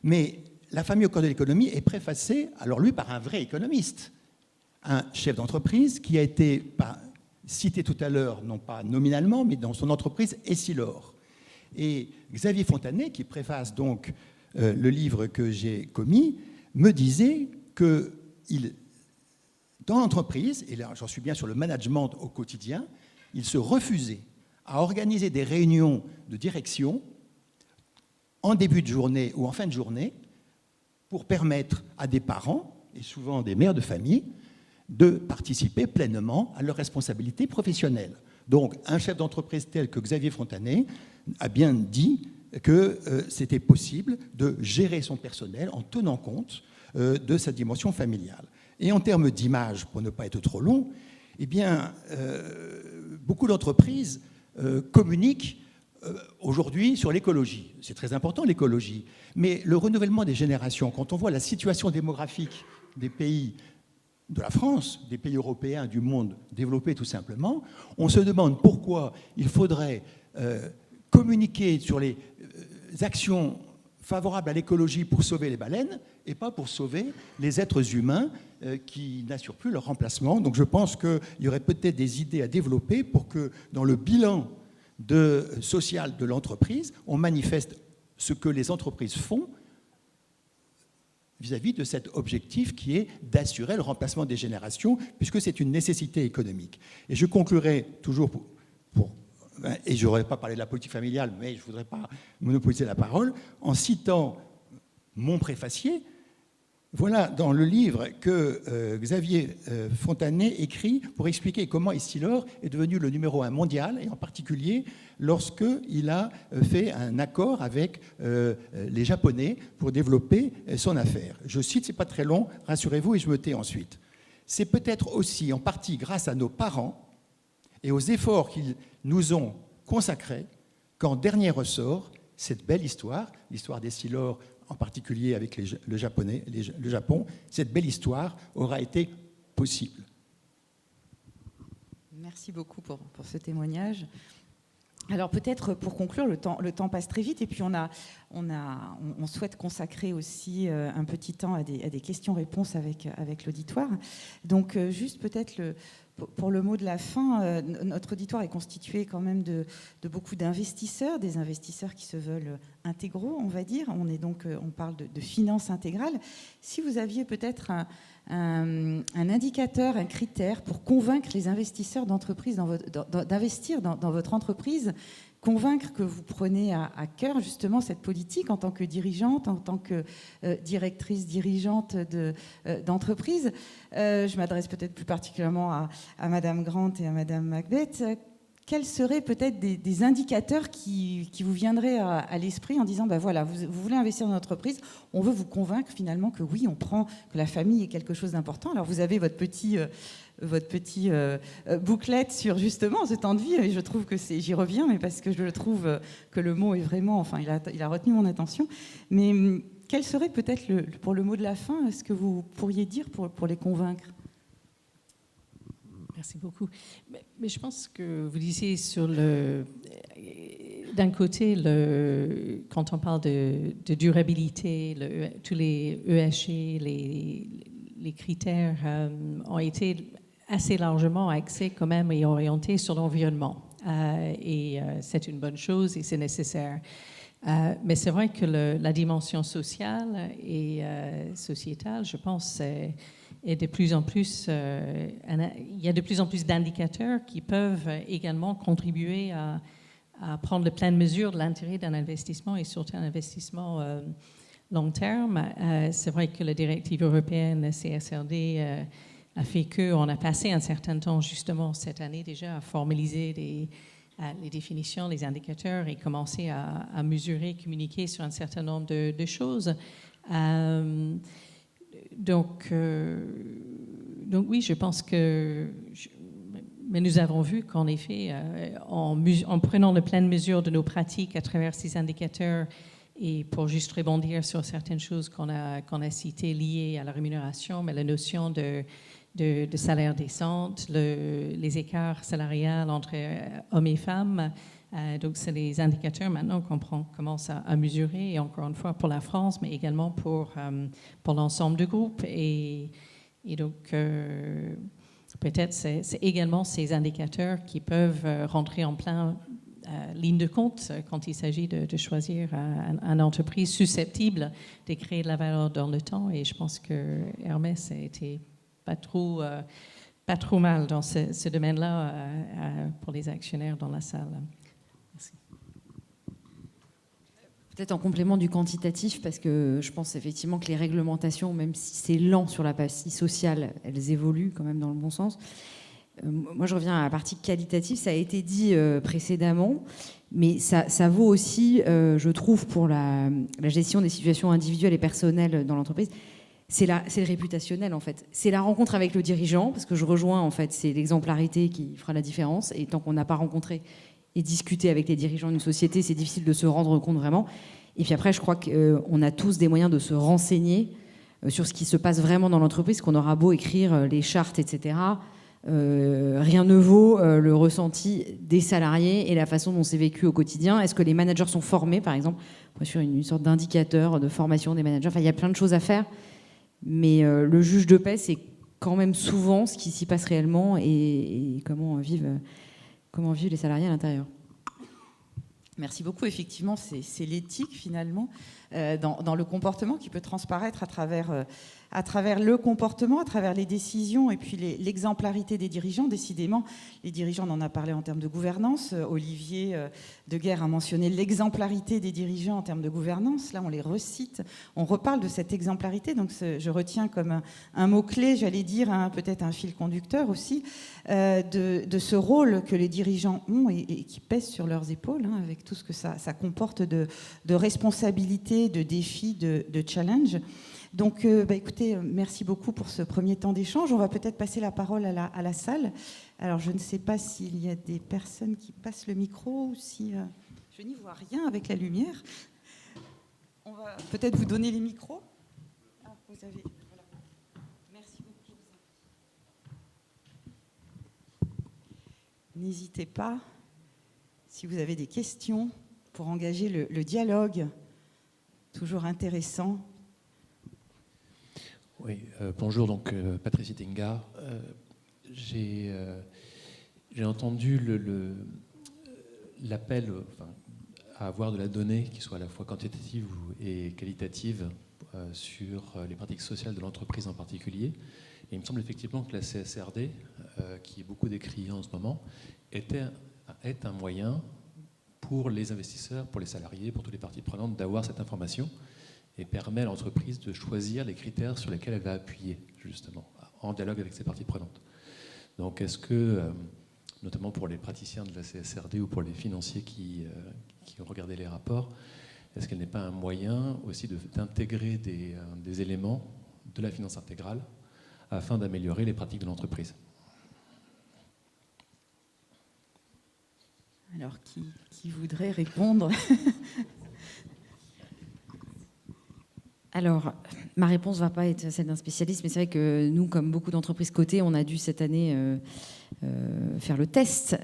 Mais La famille au cœur de l'économie est préfacée, alors lui, par un vrai économiste, un chef d'entreprise qui a été cité tout à l'heure, non pas nominalement, mais dans son entreprise Essilor. Et Xavier Fontanet, qui préface donc le livre que j'ai commis, me disait que dans l'entreprise, et là j'en suis bien sur le management au quotidien, il se refusait à organiser des réunions de direction en début de journée ou en fin de journée pour permettre à des parents, et souvent des mères de famille, de participer pleinement à leurs responsabilités professionnelles. Donc, un chef d'entreprise tel que Xavier Fontanet a bien dit que c'était possible de gérer son personnel en tenant compte de sa dimension familiale. Et en termes d'image, pour ne pas être trop long, eh bien, beaucoup d'entreprises communiquent aujourd'hui sur l'écologie. C'est très important, l'écologie. Mais le renouvellement des générations, quand on voit la situation démographique des pays de la France, des pays européens, du monde développé tout simplement, on se demande pourquoi il faudrait communiquer sur les actions favorables à l'écologie pour sauver les baleines et pas pour sauver les êtres humains qui n'assurent plus leur remplacement. Donc je pense qu'il y aurait peut-être des idées à développer pour que dans le bilan social de l'entreprise, on manifeste ce que les entreprises font vis-à-vis de cet objectif qui est d'assurer le remplacement des générations, puisque c'est une nécessité économique. Et je conclurai toujours et je n'aurais pas parlé de la politique familiale, mais je ne voudrais pas monopoliser la parole, en citant mon préfacier. Voilà dans le livre que Xavier Fontanet écrit pour expliquer comment Essilor est devenu le numéro 1 mondial, et en particulier lorsqu'il a fait un accord avec les Japonais pour développer son affaire. Je cite, ce n'est pas très long, rassurez-vous, et je me tais ensuite. C'est peut-être aussi en partie grâce à nos parents et aux efforts qu'ils nous ont consacrés qu'en dernier ressort cette belle histoire, l'histoire d'Essilor en particulier avec le Japon, cette belle histoire aura été possible. Merci beaucoup pour ce témoignage. Alors peut-être pour conclure, le temps passe très vite et puis on souhaite consacrer aussi un petit temps à des questions-réponses avec l'auditoire. Donc juste peut-être pour le mot de la fin, notre auditoire est constitué quand même de beaucoup d'investisseurs, des investisseurs qui se veulent intégraux, on va dire. On parle de finance intégrale. Si vous aviez peut-être un indicateur, un critère pour convaincre les investisseurs d'entreprise d'investir dans votre entreprise, convaincre que vous prenez à cœur justement cette politique en tant que dirigeante, en tant que directrice dirigeante d'entreprise. Je m'adresse peut-être plus particulièrement à Madame Grant et à Madame Macbeth. Quels seraient peut-être des indicateurs qui vous viendraient à l'esprit en disant, ben voilà, vous voulez investir dans l'entreprise, on veut vous convaincre finalement que oui, que la famille est quelque chose d'important. Alors vous avez votre petit bouclette sur justement ce temps de vie, et je trouve que j'y reviens, mais parce que je trouve que le mot est vraiment, enfin il a retenu mon attention. Mais quel serait peut-être pour le mot de la fin, ce que vous pourriez dire pour les convaincre ? Merci beaucoup. Mais je pense que vous disiez d'un côté, quand on parle de durabilité, tous les ESG, les critères ont été assez largement axés quand même et orientés sur l'environnement. Et c'est une bonne chose et c'est nécessaire. Mais c'est vrai que la dimension sociale et sociétale, je pense, et de plus en plus, il y a de plus en plus d'indicateurs qui peuvent également contribuer à prendre de pleine mesure de l'intérêt d'un investissement et surtout un investissement long terme. C'est vrai que la directive européenne CSRD a fait qu'on a passé un certain temps justement cette année déjà à formaliser les définitions, les indicateurs et commencer à mesurer, communiquer sur un certain nombre de choses. Donc oui, je pense que... Mais nous avons vu qu'en effet, en prenant de pleine mesure de nos pratiques à travers ces indicateurs, et pour juste rebondir sur certaines choses qu'on a citées liées à la rémunération, mais la notion de salaire décent, les écarts salariales entre hommes et femmes, donc c'est des indicateurs maintenant qu'on commence à mesurer, et encore une fois pour la France, mais également pour l'ensemble du groupe. Et donc... peut-être c'est également ces indicateurs qui peuvent rentrer en plein ligne de compte quand il s'agit de choisir une entreprise susceptible de créer de la valeur dans le temps. Et je pense que Hermès a été pas trop mal dans ce domaine-là pour les actionnaires dans la salle. Merci. Peut-être en complément du quantitatif, parce que je pense effectivement que les réglementations, même si c'est lent sur la partie sociale, elles évoluent quand même dans le bon sens. Moi, je reviens à la partie qualitative. Ça a été dit précédemment, mais ça vaut aussi, je trouve, pour la gestion des situations individuelles et personnelles dans l'entreprise. C'est le réputationnel, en fait. C'est la rencontre avec le dirigeant, parce que je rejoins, en fait, c'est l'exemplarité qui fera la différence. Et tant qu'on n'a pas rencontré et discuté avec les dirigeants d'une société, c'est difficile de se rendre compte vraiment. Et puis après, je crois qu'on a tous des moyens de se renseigner sur ce qui se passe vraiment dans l'entreprise, qu'on aura beau écrire les chartes, etc. Rien ne vaut le ressenti des salariés et la façon dont c'est vécu au quotidien. Est-ce que les managers sont formés, par exemple, sur une sorte d'indicateur de formation des managers? Enfin, il y a plein de choses à faire. Mais le juge de paix, c'est quand même souvent ce qui s'y passe réellement et comment vivent les salariés à l'intérieur. Merci beaucoup. Effectivement, c'est l'éthique, finalement, dans le comportement qui peut transparaître à travers le comportement, à travers les décisions et puis l'exemplarité des dirigeants. Décidément, les dirigeants, on en a parlé en termes de gouvernance. Olivier Deguerre a mentionné l'exemplarité des dirigeants en termes de gouvernance. Là, on les recite, on reparle de cette exemplarité. Donc, je retiens comme un mot-clé, j'allais dire, peut-être un fil conducteur aussi, de ce rôle que les dirigeants ont et qui pèse sur leurs épaules, avec tout ce que ça comporte de responsabilités, de défis, de challenges. Donc, écoutez, merci beaucoup pour ce premier temps d'échange. On va peut-être passer la parole à la salle. Alors, je ne sais pas s'il y a des personnes qui passent le micro ou si... je n'y vois rien avec la lumière. On va peut-être vous donner les micros. Ah, vous avez... Voilà. Merci beaucoup. N'hésitez pas, si vous avez des questions, pour engager le dialogue, toujours intéressant. Oui, bonjour, donc Patrice Tinga. J'ai entendu l'appel à avoir de la donnée qui soit à la fois quantitative et qualitative sur les pratiques sociales de l'entreprise en particulier. Et il me semble effectivement que la CSRD, qui est beaucoup décriée en ce moment, est un moyen pour les investisseurs, pour les salariés, pour toutes les parties prenantes d'avoir cette information et permet à l'entreprise de choisir les critères sur lesquels elle va appuyer, justement, en dialogue avec ses parties prenantes. Donc est-ce que, notamment pour les praticiens de la CSRD ou pour les financiers qui ont regardé les rapports, est-ce qu'elle n'est pas un moyen aussi d'intégrer des éléments de la finance intégrale afin d'améliorer les pratiques de l'entreprise? Alors, qui voudrait répondre? Alors, ma réponse ne va pas être celle d'un spécialiste, mais c'est vrai que nous, comme beaucoup d'entreprises cotées, on a dû cette année faire le test.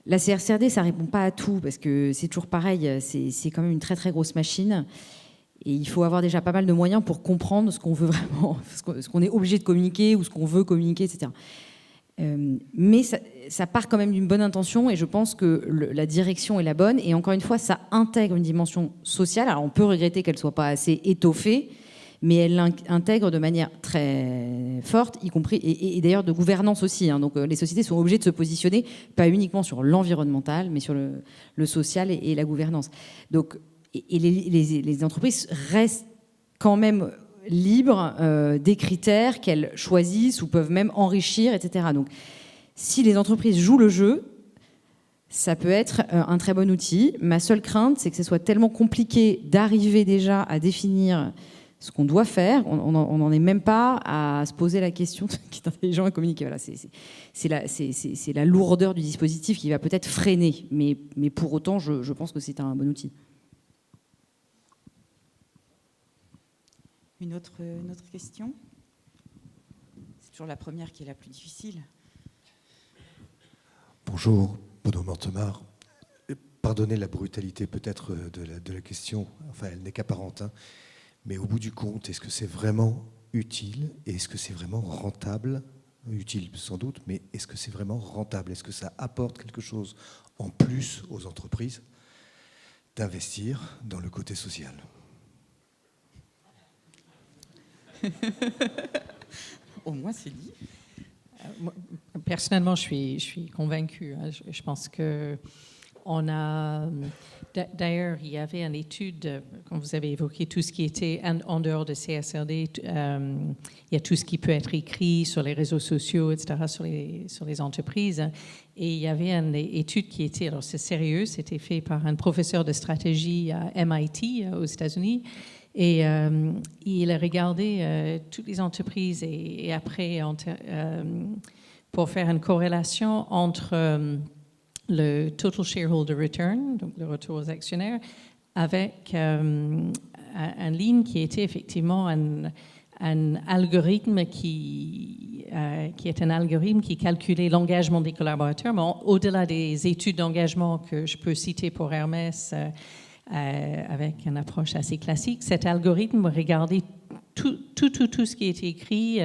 La CSRD, ça ne répond pas à tout, parce que c'est toujours pareil, c'est quand même une très très grosse machine. Et il faut avoir déjà pas mal de moyens pour comprendre ce qu'on veut vraiment, ce qu'on est obligé de communiquer ou ce qu'on veut communiquer, etc. Mais ça part quand même d'une bonne intention et je pense que la direction est la bonne. Et encore une fois, ça intègre une dimension sociale. Alors on peut regretter qu'elle ne soit pas assez étoffée, mais elle l'intègre de manière très forte, y compris, et d'ailleurs de gouvernance aussi. Donc les sociétés sont obligées de se positionner, pas uniquement sur l'environnemental, mais sur le social et la gouvernance. Donc, et les entreprises restent quand même libres des critères qu'elles choisissent ou peuvent même enrichir, etc. Donc, si les entreprises jouent le jeu, ça peut être un très bon outil. Ma seule crainte, c'est que ce soit tellement compliqué d'arriver déjà à définir ce qu'on doit faire. On n'en est même pas à se poser la question qui est intelligent et communiquer. Voilà, c'est la lourdeur du dispositif qui va peut-être freiner. Mais pour autant, je pense que c'est un bon outil. Une autre question? C'est toujours la première qui est la plus difficile. Bonjour, Bono Mortemart. Pardonnez la brutalité peut-être de la question, enfin elle n'est qu'apparente, hein. Mais au bout du compte, est-ce que c'est vraiment utile et est-ce que c'est vraiment rentable? Utile sans doute, mais est-ce que c'est vraiment rentable? Est-ce que ça apporte quelque chose en plus aux entreprises d'investir dans le côté social? Au moins, c'est dit. Personnellement, je suis convaincue. Je pense que On a, d'ailleurs, il y avait une étude, comme vous avez évoqué, tout ce qui était en dehors de CSRD, il y a tout ce qui peut être écrit sur les réseaux sociaux, etc., sur les entreprises. Et il y avait une étude qui était, alors c'est sérieux, c'était fait par un professeur de stratégie à MIT aux États-Unis. Et il a regardé toutes les entreprises et après, pour faire une corrélation entre le Total Shareholder Return, donc le retour aux actionnaires, avec une ligne qui était effectivement un algorithme qui est un algorithme qui calculait l'engagement des collaborateurs. Mais au-delà des études d'engagement que je peux citer pour Hermès, avec une approche assez classique, cet algorithme regardait tout ce qui était écrit,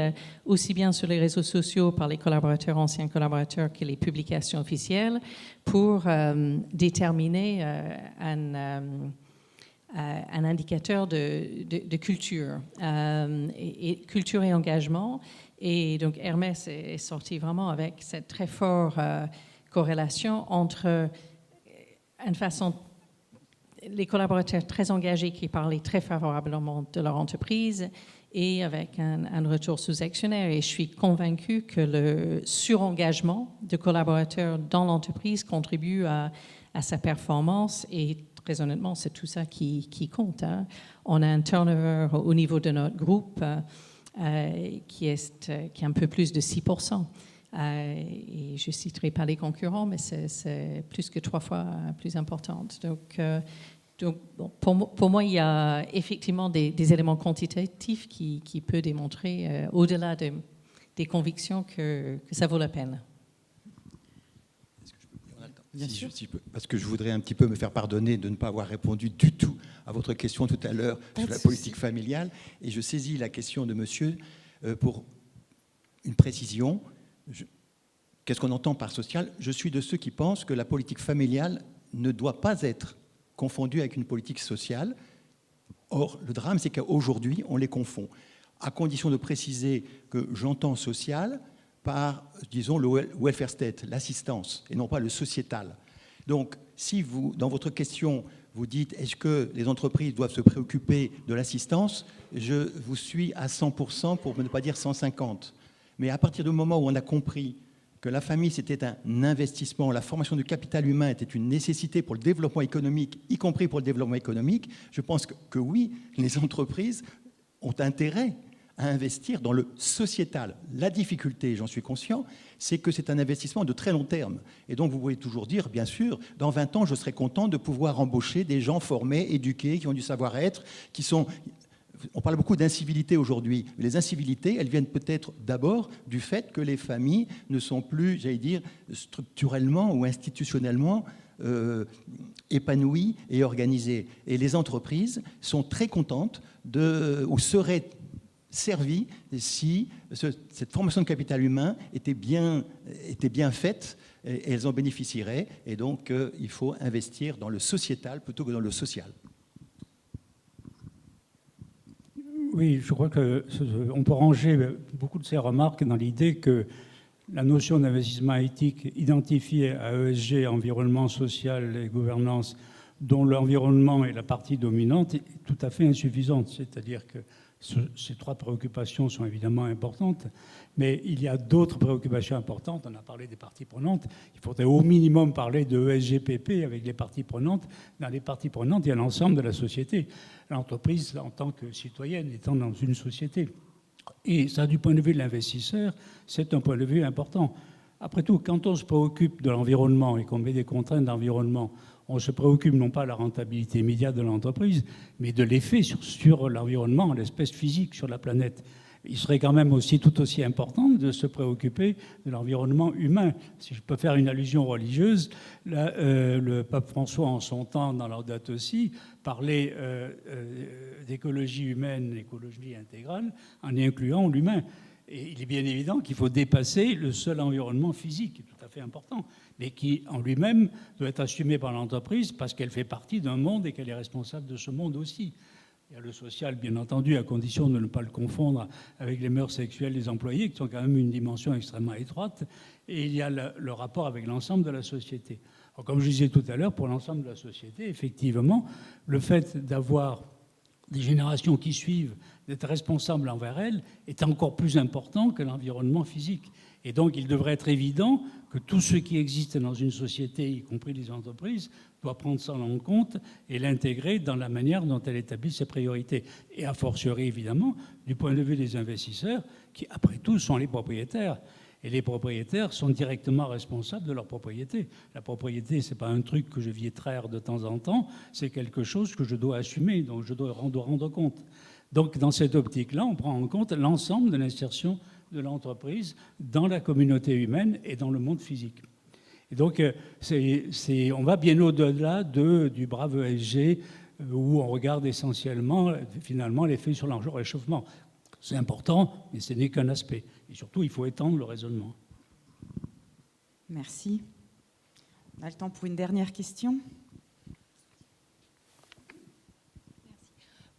aussi bien sur les réseaux sociaux par les collaborateurs, anciens collaborateurs, que les publications officielles, pour déterminer un indicateur de culture, et culture et engagement. Et donc Hermès est sorti vraiment avec cette très forte corrélation entre une façon les collaborateurs très engagés qui parlaient très favorablement de leur entreprise et avec un retour sous actionnaire. Et je suis convaincue que le surengagement de collaborateurs dans l'entreprise contribue à sa performance. Et très honnêtement, c'est tout ça qui compte. Hein. On a un turnover au niveau de notre groupe qui est un peu plus de 6%. Et je ne citerai pas les concurrents, mais c'est plus que 3 fois plus importante. Donc bon, pour moi, il y a effectivement des éléments quantitatifs qui peuvent démontrer, au-delà des convictions, que ça vaut la peine. Bien sûr. Parce que je voudrais un petit peu me faire pardonner de ne pas avoir répondu du tout à votre question tout à l'heure sur la politique familiale. Et je saisis la question de monsieur pour une précision. Qu'est-ce qu'on entend par social? Je suis de ceux qui pensent que la politique familiale ne doit pas être confondue avec une politique sociale. Or, le drame, c'est qu'aujourd'hui, on les confond, à condition de préciser que j'entends social par, disons, le welfare state, l'assistance, et non pas le sociétal. Donc, si vous, dans votre question, vous dites est-ce que les entreprises doivent se préoccuper de l'assistance, je vous suis à 100%, pour ne pas dire 150%. Mais à partir du moment où on a compris que la famille, c'était un investissement, la formation du capital humain était une nécessité pour le développement économique, y compris pour le développement économique, je pense que oui, les entreprises ont intérêt à investir dans le sociétal. La difficulté, j'en suis conscient, c'est que c'est un investissement de très long terme. Et donc, vous pouvez toujours dire, bien sûr, dans 20 ans, je serai content de pouvoir embaucher des gens formés, éduqués, qui ont du savoir-être, qui sont... On parle beaucoup d'incivilité aujourd'hui. Les incivilités, elles viennent peut-être d'abord du fait que les familles ne sont plus, j'allais dire, structurellement ou institutionnellement épanouies et organisées. Et les entreprises sont très contentes ou seraient servies si cette formation de capital humain était bien faite, et elles en bénéficieraient. Et donc, il faut investir dans le sociétal plutôt que dans le social. Oui, je crois qu'on peut ranger beaucoup de ces remarques dans l'idée que la notion d'investissement éthique identifiée à ESG, environnement, social et gouvernance, dont l'environnement est la partie dominante, est tout à fait insuffisante. C'est-à-dire que ces 3 préoccupations sont évidemment importantes, mais il y a d'autres préoccupations importantes. On a parlé des parties prenantes. Il faudrait au minimum parler de ESGPP avec les parties prenantes. Dans les parties prenantes, il y a l'ensemble de la société. L'entreprise, en tant que citoyenne, étant dans une société. Et ça, du point de vue de l'investisseur, c'est un point de vue important. Après tout, quand on se préoccupe de l'environnement et qu'on met des contraintes d'environnement, on se préoccupe non pas de la rentabilité immédiate de l'entreprise, mais de l'effet sur l'environnement, l'espèce physique sur la planète. Il serait quand même tout aussi important de se préoccuper de l'environnement humain. Si je peux faire une allusion religieuse, le pape François, en son temps, dans Laudato Si, parlait d'écologie humaine, d'écologie intégrale, en y incluant l'humain. Et il est bien évident qu'il faut dépasser le seul environnement physique, qui est tout à fait important, mais qui, en lui-même, doit être assumé par l'entreprise parce qu'elle fait partie d'un monde et qu'elle est responsable de ce monde aussi. Il y a le social, bien entendu, à condition de ne pas le confondre avec les mœurs sexuelles des employés, qui sont quand même une dimension extrêmement étroite, et il y a le rapport avec l'ensemble de la société. Alors, comme je disais tout à l'heure, pour l'ensemble de la société, effectivement, le fait d'avoir des générations qui suivent, d'être responsables envers elles, est encore plus important que l'environnement physique. Et donc, il devrait être évident que tout ce qui existe dans une société, y compris les entreprises, doit prendre ça en compte et l'intégrer dans la manière dont elle établit ses priorités. Et a fortiori, évidemment, du point de vue des investisseurs, qui, après tout, sont les propriétaires. Et les propriétaires sont directement responsables de leur propriété. La propriété, ce n'est pas un truc que je viens traire de temps en temps, c'est quelque chose que je dois assumer, dont je dois rendre compte. Donc, dans cette optique-là, on prend en compte l'ensemble de l'insertion de l'entreprise dans la communauté humaine et dans le monde physique. Et donc, on va bien au-delà du brave ESG où on regarde essentiellement, finalement, l'effet sur le réchauffement. C'est important, mais ce n'est qu'un aspect. Et surtout, il faut étendre le raisonnement. Merci. On a le temps pour une dernière question.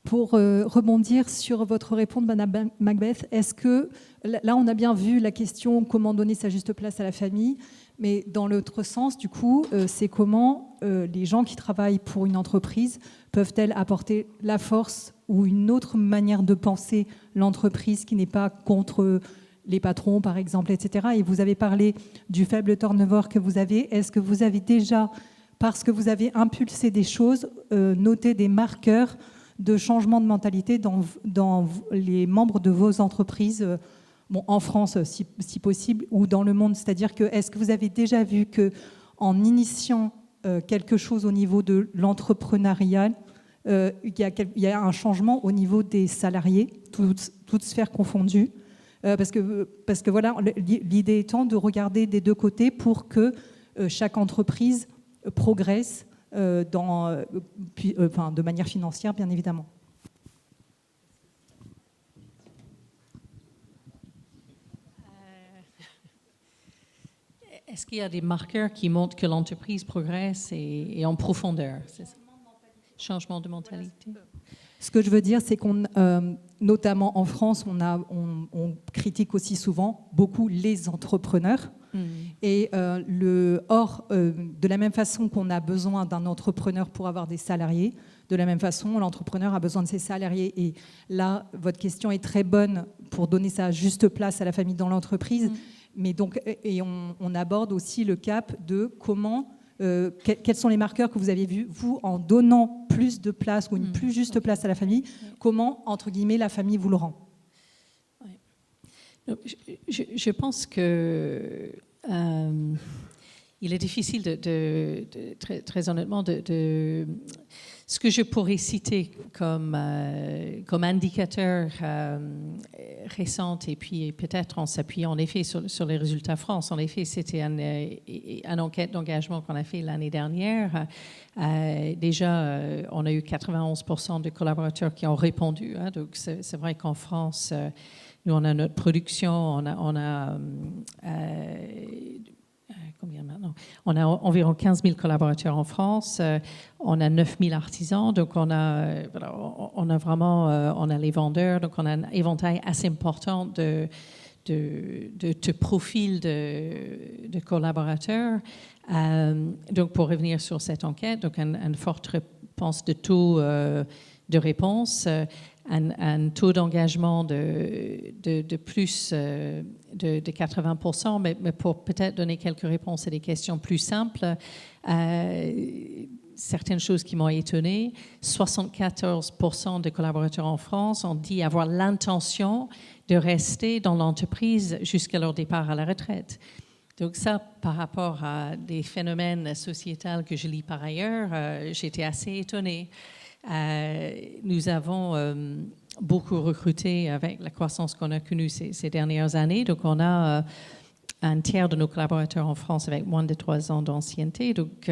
Pour rebondir sur votre réponse, Madame Macbeth, est-ce que, là on a bien vu la question comment donner sa juste place à la famille, mais dans l'autre sens, du coup, c'est comment les gens qui travaillent pour une entreprise peuvent-elles apporter la force ou une autre manière de penser l'entreprise qui n'est pas contre les patrons, par exemple, etc. Et vous avez parlé du faible turnover que vous avez. Est-ce que vous avez déjà, parce que vous avez impulsé des choses, noté des marqueurs de changement de mentalité dans les membres de vos entreprises, bon, en France si possible, ou dans le monde? C'est-à-dire que est-ce que vous avez déjà vu qu'en initiant quelque chose au niveau de l'entrepreneuriat, il y a un changement au niveau des salariés, toutes sphères confondues, parce que voilà, l'idée étant de regarder des deux côtés pour que chaque entreprise progresse de manière financière, bien évidemment. Est-ce qu'il y a des marqueurs qui montrent que l'entreprise progresse et en profondeur? Changement de mentalité. Ce que je veux dire, c'est qu'on, notamment en France, on critique aussi souvent beaucoup les entrepreneurs. Et de la même façon qu'on a besoin d'un entrepreneur pour avoir des salariés, de la même façon, l'entrepreneur a besoin de ses salariés. Et là, votre question est très bonne pour donner sa juste place à la famille dans l'entreprise. Mais donc, et on aborde aussi le cap de comment, quels sont les marqueurs que vous avez vus, vous, en donnant plus de place ou une plus juste place à la famille, comment, entre guillemets, la famille vous le rend? Je pense que il est difficile très honnêtement, ce que je pourrais citer comme indicateur récent, et puis peut-être en s'appuyant en effet sur les résultats France. En effet, c'était une enquête d'engagement qu'on a fait l'année dernière. Déjà, on a eu 91% de collaborateurs qui ont répondu. Hein, donc c'est vrai qu'en France, nous, on a notre production, on a combien maintenant? On a environ 15 000 collaborateurs en France, on a 9 000 artisans, donc on a vraiment, on a les vendeurs, donc on a un éventail assez important de profils de collaborateurs. Donc pour revenir sur cette enquête, donc une forte réponse de taux de réponse, un taux d'engagement de plus de 80%, mais pour peut-être donner quelques réponses à des questions plus simples, certaines choses qui m'ont étonnée, 74% des collaborateurs en France ont dit avoir l'intention de rester dans l'entreprise jusqu'à leur départ à la retraite. Donc ça, par rapport à des phénomènes sociétals que je lis par ailleurs, j'étais assez étonnée. Nous avons beaucoup recruté avec la croissance qu'on a connue ces dernières années. Donc, on a un tiers de nos collaborateurs en France avec moins de 3 ans d'ancienneté. Donc,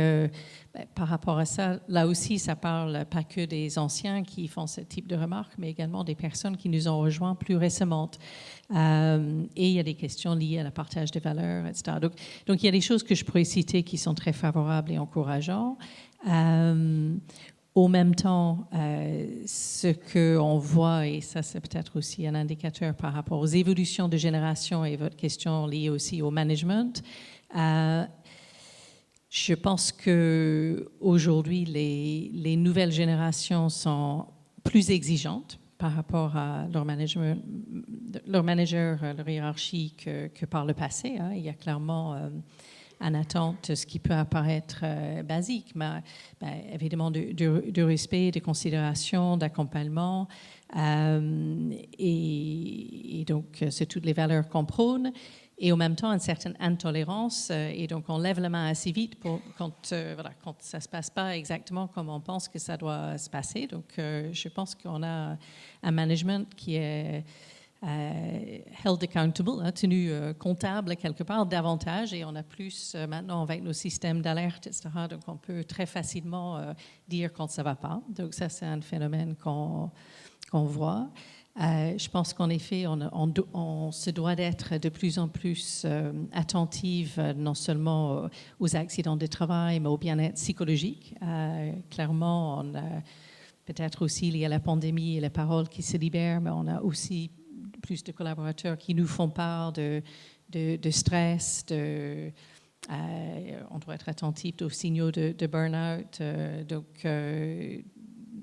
par rapport à ça, là aussi, ça parle pas que des anciens qui font ce type de remarques, mais également des personnes qui nous ont rejoints plus récemment. Et il y a des questions liées à la partage des valeurs, etc. Donc, il y a des choses que je pourrais citer qui sont très favorables et encourageantes. Au même temps, ce qu'on voit, et ça c'est peut-être aussi un indicateur par rapport aux évolutions de génération et votre question liée aussi au management, je Je pense qu'aujourd'hui, les nouvelles générations sont plus exigeantes par rapport à leur manager, leur hiérarchie que par le passé. Hein. Il y a clairement en attente ce qui peut apparaître basique, mais évidemment de respect, de considération, d'accompagnement. Et donc, c'est toutes les valeurs qu'on prône. Et en même temps, une certaine intolérance. Et donc, on lève la main assez vite quand ça ne se passe pas exactement comme on pense que ça doit se passer. Donc, je pense qu'on a un management qui est held accountable, hein, tenu comptable quelque part davantage. Et on a plus maintenant avec nos systèmes d'alerte, etc. Donc, on peut très facilement dire quand ça ne va pas. Donc, ça, c'est un phénomène qu'on voit. Je pense qu'en effet, on se doit d'être de plus en plus attentive non seulement aux accidents de travail, mais au bien-être psychologique. Clairement, on a peut-être aussi lié à la pandémie et les paroles qui se libèrent, mais on a aussi plus de collaborateurs qui nous font part de stress, on doit être attentif aux signaux de burn-out.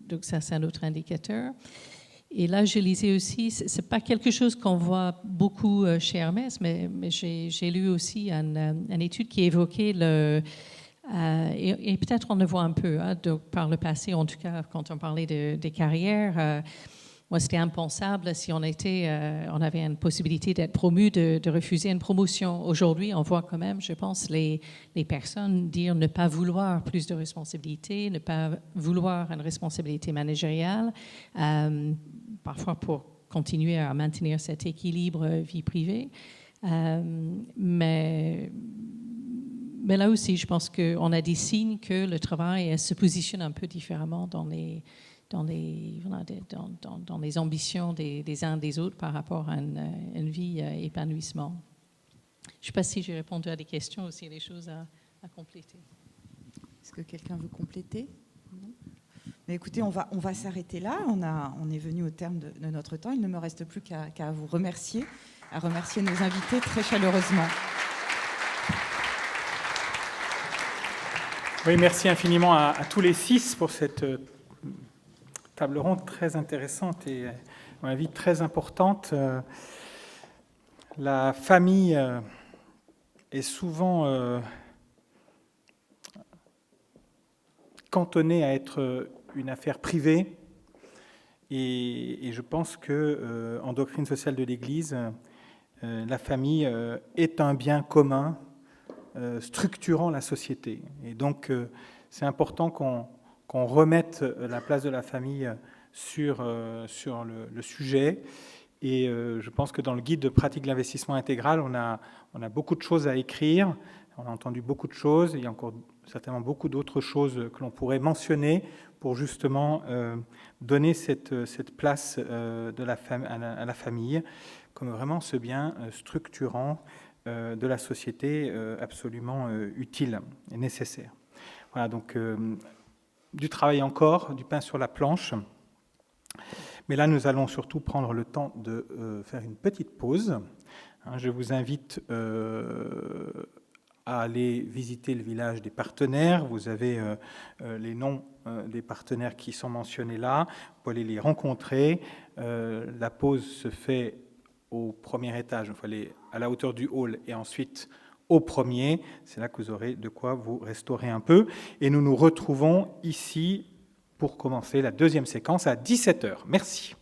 Donc ça, c'est un autre indicateur. Et là, je lisais aussi, ce n'est pas quelque chose qu'on voit beaucoup chez Hermès, mais j'ai lu aussi une étude qui évoquait et peut-être on le voit un peu, hein, donc par le passé, en tout cas, quand on parlait des carrières, moi, c'était impensable si on avait une possibilité d'être promu, de refuser une promotion. Aujourd'hui, on voit quand même, je pense, les personnes dire ne pas vouloir plus de responsabilités, ne pas vouloir une responsabilité managériale, parfois pour continuer à maintenir cet équilibre vie privée. Mais là aussi, je pense qu'on a des signes que le travail se positionne un peu différemment dans les ambitions des uns des autres par rapport à une vie épanouissement. Je ne sais pas si j'ai répondu à des questions ou s'il y a des choses à compléter. Est-ce que quelqu'un veut compléter? Non. Mais écoutez, on va s'arrêter là. On est venu au terme de notre temps. Il ne me reste plus qu'à vous remercier, à remercier nos invités très chaleureusement. Oui, merci infiniment à tous les 6 pour cette table ronde très intéressante et, à mon avis, très importante. La famille est souvent cantonnée à être une affaire privée et je pense qu'en doctrine sociale de l'Église, la famille est un bien commun structurant la société. Et donc, c'est important qu'on remette la place de la famille sur le sujet. Et je pense que dans le guide de pratique de l'investissement intégral, on a beaucoup de choses à écrire. On a entendu beaucoup de choses. Il y a encore certainement beaucoup d'autres choses que l'on pourrait mentionner pour justement donner cette place à la famille comme vraiment ce bien structurant de la société absolument utile et nécessaire. Voilà, donc du travail encore, du pain sur la planche. Mais là, nous allons surtout prendre le temps de faire une petite pause. Je vous invite à aller visiter le village des partenaires. Vous avez les noms des partenaires qui sont mentionnés là. Vous pouvez aller les rencontrer. La pause se fait au premier étage, il faut aller à la hauteur du hall et ensuite au premier. C'est là que vous aurez de quoi vous restaurer un peu. Et nous nous retrouvons ici pour commencer la deuxième séquence à 17h. Merci.